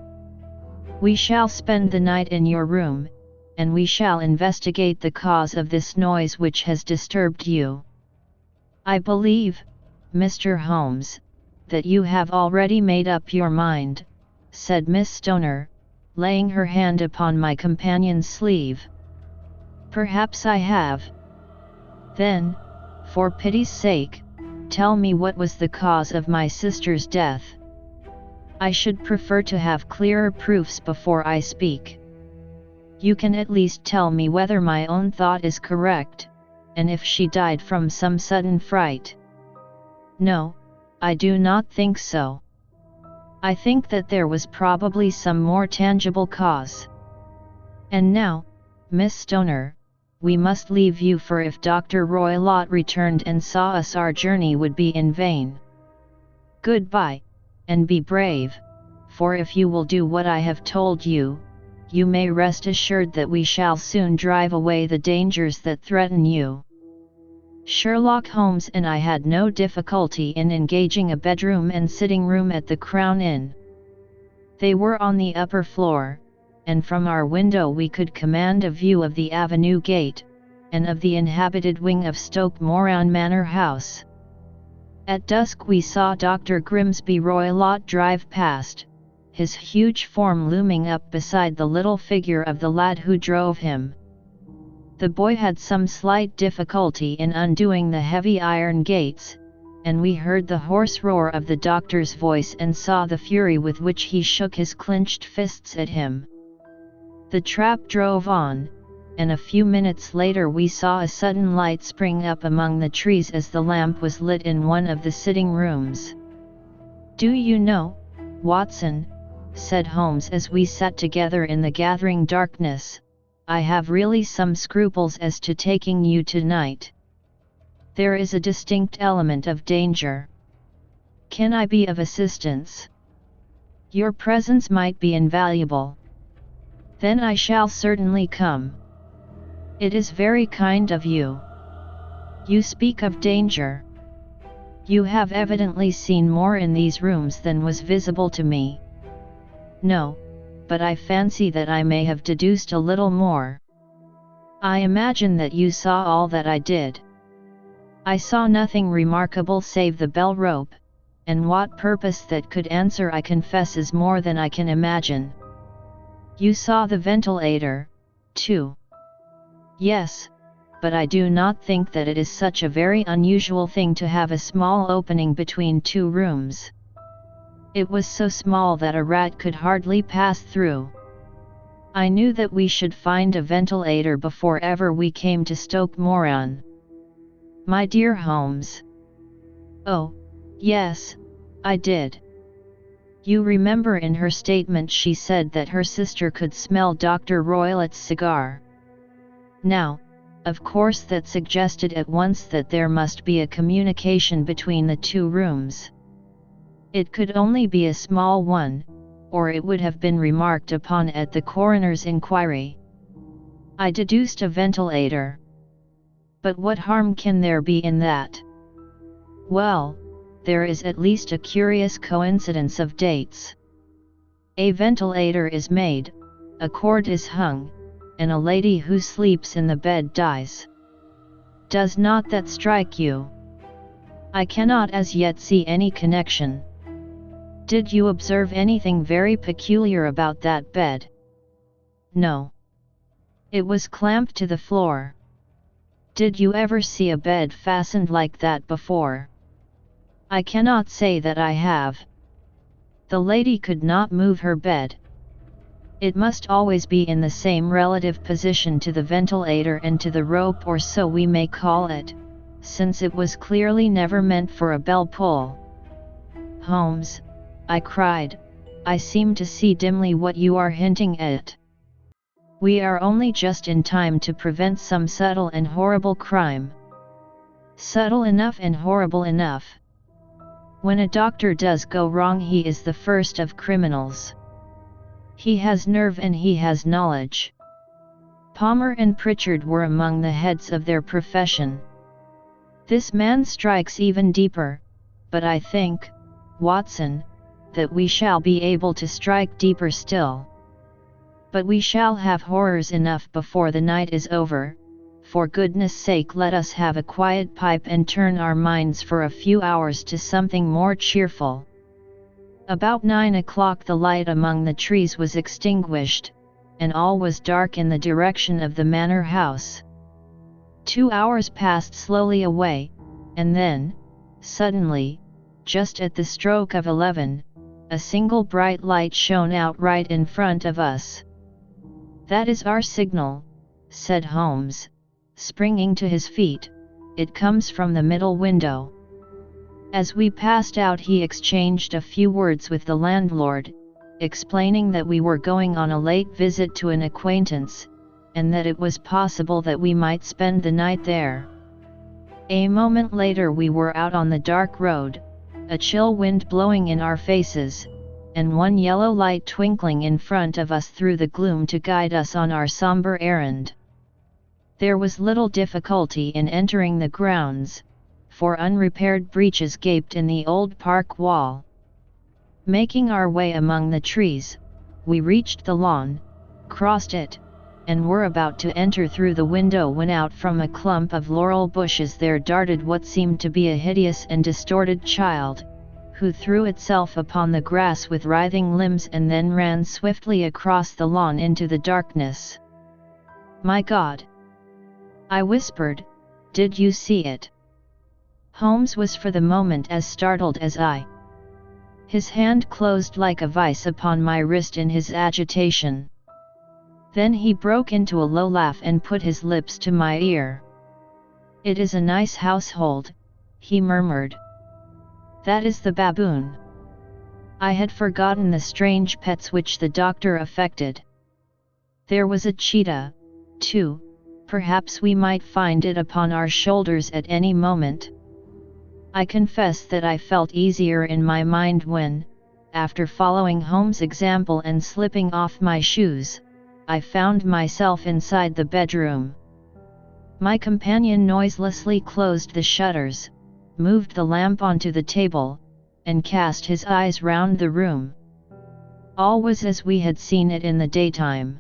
We shall spend the night in your room, and we shall investigate the cause of this noise which has disturbed you. I believe, Mr. Holmes, that you have already made up your mind, said Miss Stoner, laying her hand upon my companion's sleeve. Perhaps I have. Then, for pity's sake, tell me what was the cause of my sister's death. I should prefer to have clearer proofs before I speak. You can at least tell me whether my own thought is correct, and if she died from some sudden fright. No, I do not think so. I think that there was probably some more tangible cause. And now, Miss Stoner, we must leave you, for if Dr. Roylott returned and saw us, our journey would be in vain. Goodbye, and be brave, for if you will do what I have told you, you may rest assured that we shall soon drive away the dangers that threaten you. Sherlock Holmes and I had no difficulty in engaging a bedroom and sitting room at the Crown Inn. They were on the upper floor, and from our window we could command a view of the avenue gate, and of the inhabited wing of Stoke Moran Manor House. At dusk we saw Dr. Grimsby Roylott drive past, his huge form looming up beside the little figure of the lad who drove him. The boy had some slight difficulty in undoing the heavy iron gates, and we heard the hoarse roar of the doctor's voice and saw the fury with which he shook his clenched fists at him. The trap drove on, and a few minutes later we saw a sudden light spring up among the trees as the lamp was lit in one of the sitting rooms. "Do you know, Watson," said Holmes as we sat together in the gathering darkness, "I have really some scruples as to taking you tonight. There is a distinct element of danger. Can I be of assistance? Your presence might be invaluable. Then I shall certainly come. It is very kind of you. You speak of danger. You have evidently seen more in these rooms than was visible to me." "No, but I fancy that I may have deduced a little more." "I imagine that you saw all that I did." "I saw nothing remarkable save the bell rope, and what purpose that could answer I confess is more than I can imagine." "You saw the ventilator, too?" "Yes, but I do not think that it is such a very unusual thing to have a small opening between two rooms. It was so small that a rat could hardly pass through. I knew that we should find a ventilator before ever we came to Stoke Moran." "My dear Holmes." "Oh, yes, I did. You remember in her statement she said that her sister could smell Dr. Roylott's cigar. Now, of course that suggested at once that there must be a communication between the two rooms. It could only be a small one, or it would have been remarked upon at the coroner's inquiry. I deduced a ventilator. But what harm can there be in that? Well, there is at least a curious coincidence of dates. A ventilator is made, a cord is hung, and a lady who sleeps in the bed dies. Does not that strike you? I cannot as yet see any connection. Did you observe anything very peculiar about that bed? No. It was clamped to the floor. Did you ever see a bed fastened like that before? I cannot say that I have. The lady could not move her bed. It must always be in the same relative position to the ventilator and to the rope, or so we may call it, since it was clearly never meant for a bell pull. "Holmes," I cried, "I seem to see dimly what you are hinting at. We are only just in time to prevent some subtle and horrible crime." Subtle enough and horrible enough. When a doctor does go wrong, he is the first of criminals. He has nerve and he has knowledge. Palmer and Pritchard were among the heads of their profession. This man strikes even deeper, but I think, Watson, that we shall be able to strike deeper still. But we shall have horrors enough before the night is over. For goodness sake, let us have a quiet pipe and turn our minds for a few hours to something more cheerful. About 9 o'clock the light among the trees was extinguished, and all was dark in the direction of the manor house. 2 hours passed slowly away, and then, suddenly, just at the stroke of 11, a single bright light shone out right in front of us. "That is our signal," said Holmes, springing to his feet. "It comes from the middle window." As we passed out he exchanged a few words with the landlord, explaining that we were going on a late visit to an acquaintance, and that it was possible that we might spend the night there. A moment later we were out on the dark road, a chill wind blowing in our faces, and one yellow light twinkling in front of us through the gloom to guide us on our somber errand. There was little difficulty in entering the grounds, for unrepaired breaches gaped in the old park wall. Making our way among the trees, we reached the lawn, crossed it, and were about to enter through the window when out from a clump of laurel bushes there darted what seemed to be a hideous and distorted child, who threw itself upon the grass with writhing limbs and then ran swiftly across the lawn into the darkness. "My God!" I whispered, "did you see it?" Holmes was for the moment as startled as I. His hand closed like a vice upon my wrist in his agitation. Then he broke into a low laugh and put his lips to my ear. "It is a nice household," he murmured. "That is the baboon." I had forgotten the strange pets which the doctor affected. There was a cheetah, too. Perhaps we might find it upon our shoulders at any moment. I confess that I felt easier in my mind when, after following Holmes' example and slipping off my shoes, I found myself inside the bedroom. My companion noiselessly closed the shutters, moved the lamp onto the table, and cast his eyes round the room. All was as we had seen it in the daytime.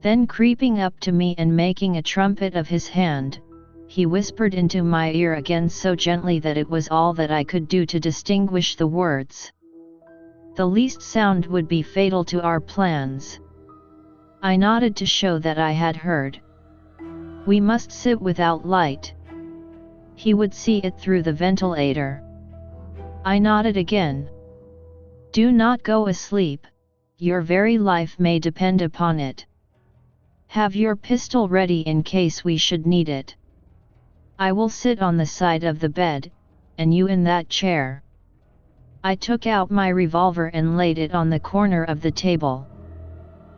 Then creeping up to me and making a trumpet of his hand, he whispered into my ear again so gently that it was all that I could do to distinguish the words. The least sound would be fatal to our plans. I nodded to show that I had heard. "We must sit without light. He would see it through the ventilator." I nodded again. "Do not go asleep, your very life may depend upon it. Have your pistol ready in case we should need it. I will sit on the side of the bed, and you in that chair." I took out my revolver and laid it on the corner of the table.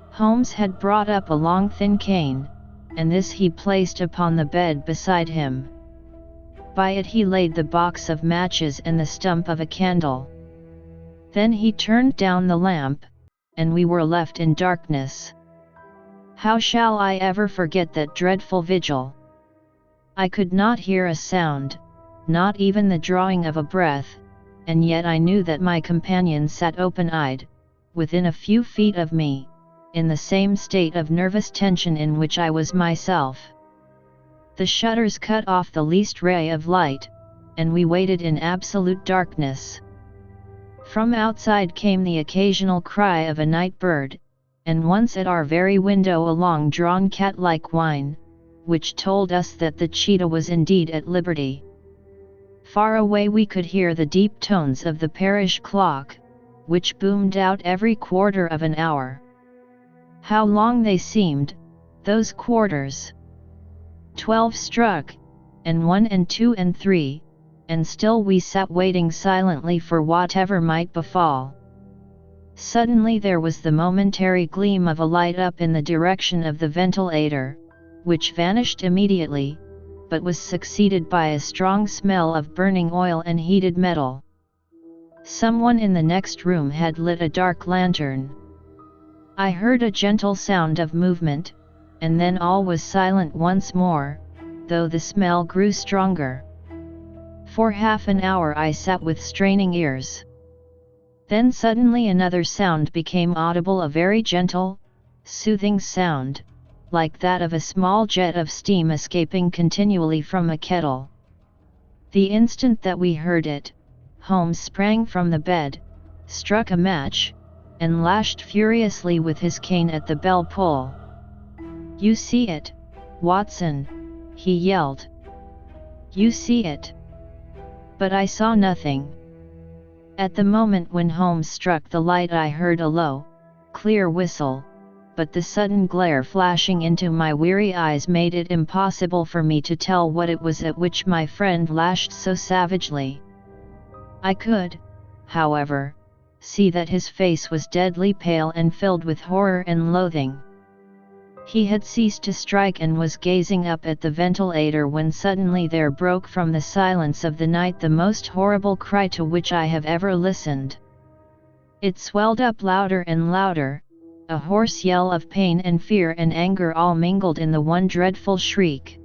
Holmes had brought up a long thin cane, and this he placed upon the bed beside him. By it he laid the box of matches and the stump of a candle. Then he turned down the lamp, and we were left in darkness. How shall I ever forget that dreadful vigil? I could not hear a sound, not even the drawing of a breath, and yet I knew that my companion sat open-eyed, within a few feet of me, in the same state of nervous tension in which I was myself. The shutters cut off the least ray of light, and we waited in absolute darkness. From outside came the occasional cry of a night bird, and once at our very window a long-drawn cat-like whine, which told us that the cheetah was indeed at liberty. Far away we could hear the deep tones of the parish clock, which boomed out every quarter of an hour. How long they seemed, those quarters! 12 struck, and 1 and 2 and 3, and still we sat waiting silently for whatever might befall. Suddenly there was the momentary gleam of a light up in the direction of the ventilator, which vanished immediately, but was succeeded by a strong smell of burning oil and heated metal. Someone in the next room had lit a dark lantern. I heard a gentle sound of movement, and then all was silent once more, though the smell grew stronger. For half an hour I sat with straining ears. Then suddenly another sound became audible, a very gentle, soothing sound, like that of a small jet of steam escaping continually from a kettle. The instant that we heard it, Holmes sprang from the bed, struck a match, and lashed furiously with his cane at the bell pull. "You see it, Watson," he yelled. "You see it." But I saw nothing. At the moment when Holmes struck the light I heard a low, clear whistle, but the sudden glare flashing into my weary eyes made it impossible for me to tell what it was at which my friend lashed so savagely. I could, however, see that his face was deadly pale and filled with horror and loathing. He had ceased to strike and was gazing up at the ventilator when suddenly there broke from the silence of the night the most horrible cry to which I have ever listened. It swelled up louder and louder, a hoarse yell of pain and fear and anger all mingled in the one dreadful shriek.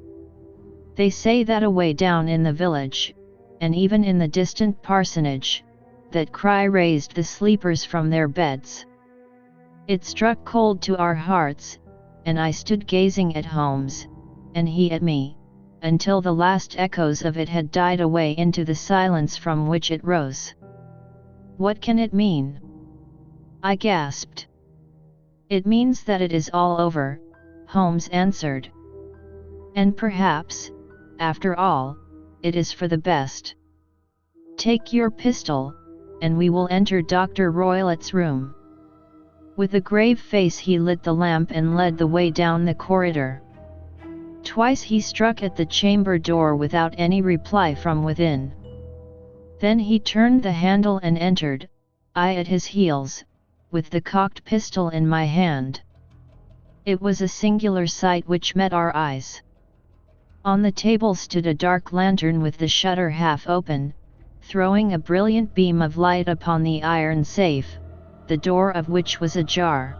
They say that away down in the village, and even in the distant parsonage, that cry raised the sleepers from their beds. It struck cold to our hearts, and I stood gazing at Holmes, and he at me, until the last echoes of it had died away into the silence from which it rose. "What can it mean?" I gasped. "It means that it is all over," Holmes answered. "And perhaps, after all, it is for the best. Take your pistol, and we will enter Dr. Roylott's room." With a grave face he lit the lamp and led the way down the corridor. Twice he struck at the chamber door without any reply from within. Then he turned the handle and entered, I at his heels, with the cocked pistol in my hand. It was a singular sight which met our eyes. On the table stood a dark lantern with the shutter half open, throwing a brilliant beam of light upon the iron safe, the door of which was ajar.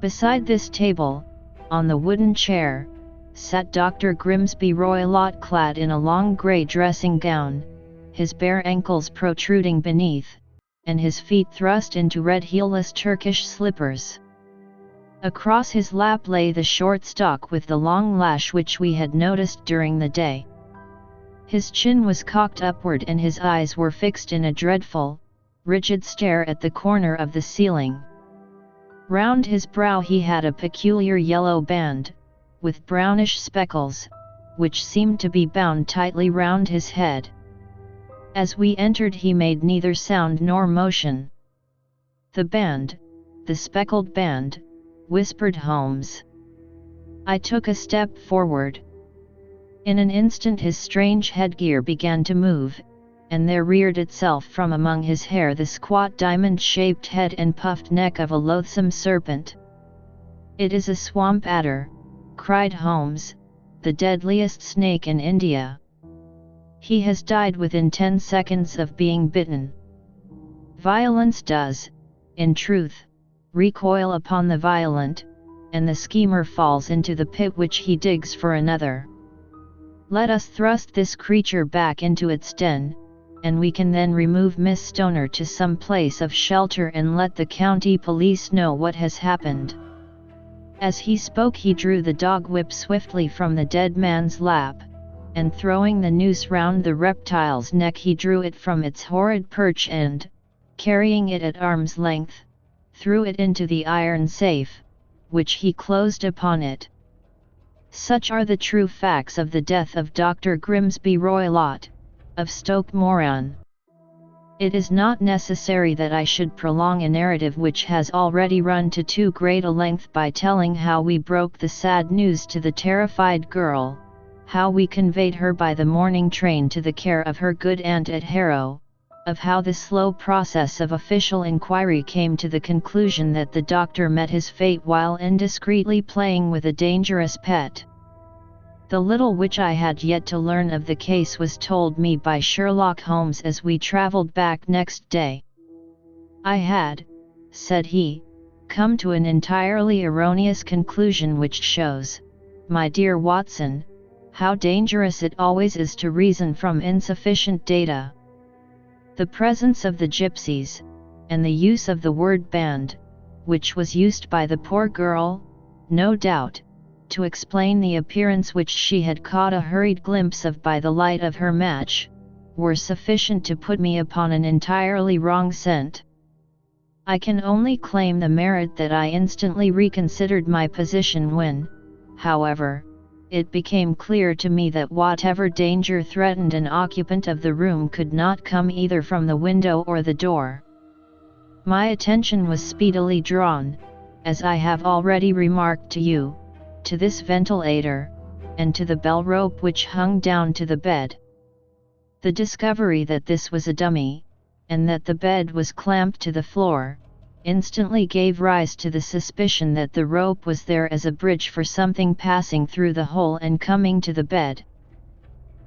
Beside this table, on the wooden chair, sat Dr. Grimsby Roylott clad in a long grey dressing gown, his bare ankles protruding beneath, and his feet thrust into red heelless Turkish slippers. Across his lap lay the short stock with the long lash which we had noticed during the day. His chin was cocked upward and his eyes were fixed in a dreadful, rigid stare at the corner of the ceiling. Round his brow he had a peculiar yellow band, with brownish speckles, which seemed to be bound tightly round his head. As we entered he made neither sound nor motion. "The band, the speckled band," whispered Holmes. I took a step forward. In an instant his strange headgear began to move, and there reared itself from among his hair the squat diamond-shaped head and puffed neck of a loathsome serpent. "It is a swamp adder," cried Holmes, "the deadliest snake in India. He has died within 10 seconds of being bitten." Violence does, in truth, recoil upon the violent, and the schemer falls into the pit which he digs for another. Let us thrust this creature back into its den, and we can then remove Miss Stoner to some place of shelter and let the county police know what has happened. As he spoke he drew the dog whip swiftly from the dead man's lap, and throwing the noose round the reptile's neck he drew it from its horrid perch and, carrying it at arm's length, threw it into the iron safe, which he closed upon it. Such are the true facts of the death of Dr. Grimsby Roylott, of Stoke Moran. It is not necessary that I should prolong a narrative which has already run to too great a length by telling how we broke the sad news to the terrified girl, how we conveyed her by the morning train to the care of her good aunt at Harrow, of how the slow process of official inquiry came to the conclusion that the doctor met his fate while indiscreetly playing with a dangerous pet. The little which I had yet to learn of the case was told me by Sherlock Holmes as we travelled back next day. "I had," said he, "come to an entirely erroneous conclusion which shows, my dear Watson, how dangerous it always is to reason from insufficient data. The presence of the gypsies, and the use of the word band, which was used by the poor girl, no doubt, to explain the appearance which she had caught a hurried glimpse of by the light of her match, were sufficient to put me upon an entirely wrong scent. I can only claim the merit that I instantly reconsidered my position when, however, it became clear to me that whatever danger threatened an occupant of the room could not come either from the window or the door. My attention was speedily drawn, as I have already remarked to you, to this ventilator, and to the bell rope which hung down to the bed. The discovery that this was a dummy, and that the bed was clamped to the floor, instantly gave rise to the suspicion that the rope was there as a bridge for something passing through the hole and coming to the bed.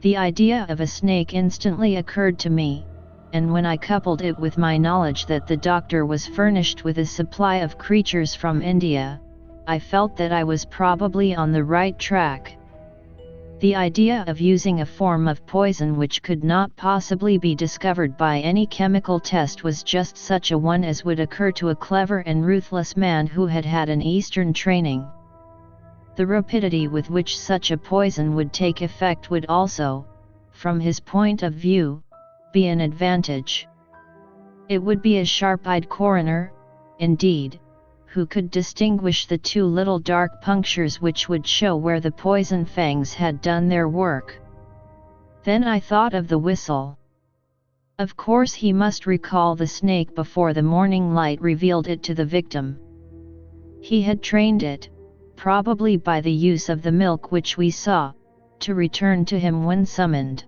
The idea of a snake instantly occurred to me, and when I coupled it with my knowledge that the doctor was furnished with a supply of creatures from India, I felt that I was probably on the right track. The idea of using a form of poison which could not possibly be discovered by any chemical test was just such a one as would occur to a clever and ruthless man who had had an Eastern training. The rapidity with which such a poison would take effect would also, from his point of view, be an advantage. It would be a sharp-eyed coroner, indeed, who could distinguish the two little dark punctures which would show where the poison fangs had done their work. Then I thought of the whistle. Of course he must recall the snake before the morning light revealed it to the victim. He had trained it, probably by the use of the milk which we saw, to return to him when summoned.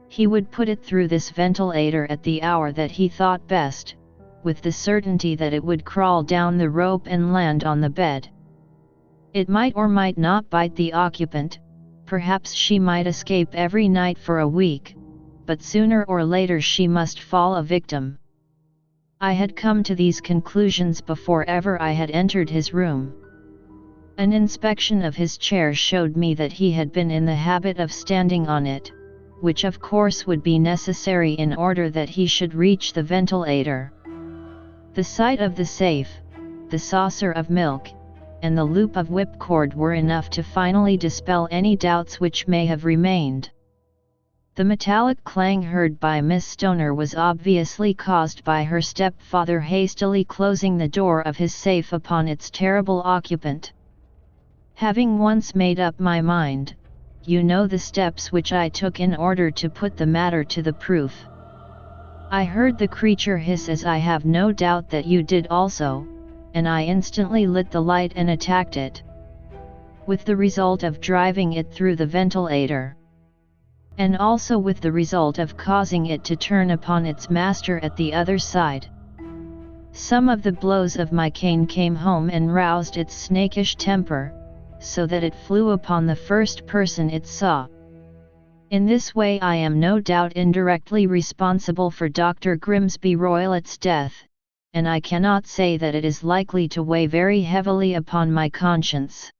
He would put it through this ventilator at the hour that he thought best, with the certainty that it would crawl down the rope and land on the bed. It might or might not bite the occupant, perhaps she might escape every night for a week, but sooner or later she must fall a victim. I had come to these conclusions before ever I had entered his room. An inspection of his chair showed me that he had been in the habit of standing on it, which of course would be necessary in order that he should reach the ventilator. The sight of the safe, the saucer of milk, and the loop of whipcord were enough to finally dispel any doubts which may have remained. The metallic clang heard by Miss Stoner was obviously caused by her stepfather hastily closing the door of his safe upon its terrible occupant. Having once made up my mind, you know the steps which I took in order to put the matter to the proof. I heard the creature hiss, as I have no doubt that you did also, and I instantly lit the light and attacked it, with the result of driving it through the ventilator, and also with the result of causing it to turn upon its master at the other side. Some of the blows of my cane came home and roused its snakish temper, so that it flew upon the first person it saw. In this way I am no doubt indirectly responsible for Dr. Grimsby Roylett's death, and I cannot say that it is likely to weigh very heavily upon my conscience.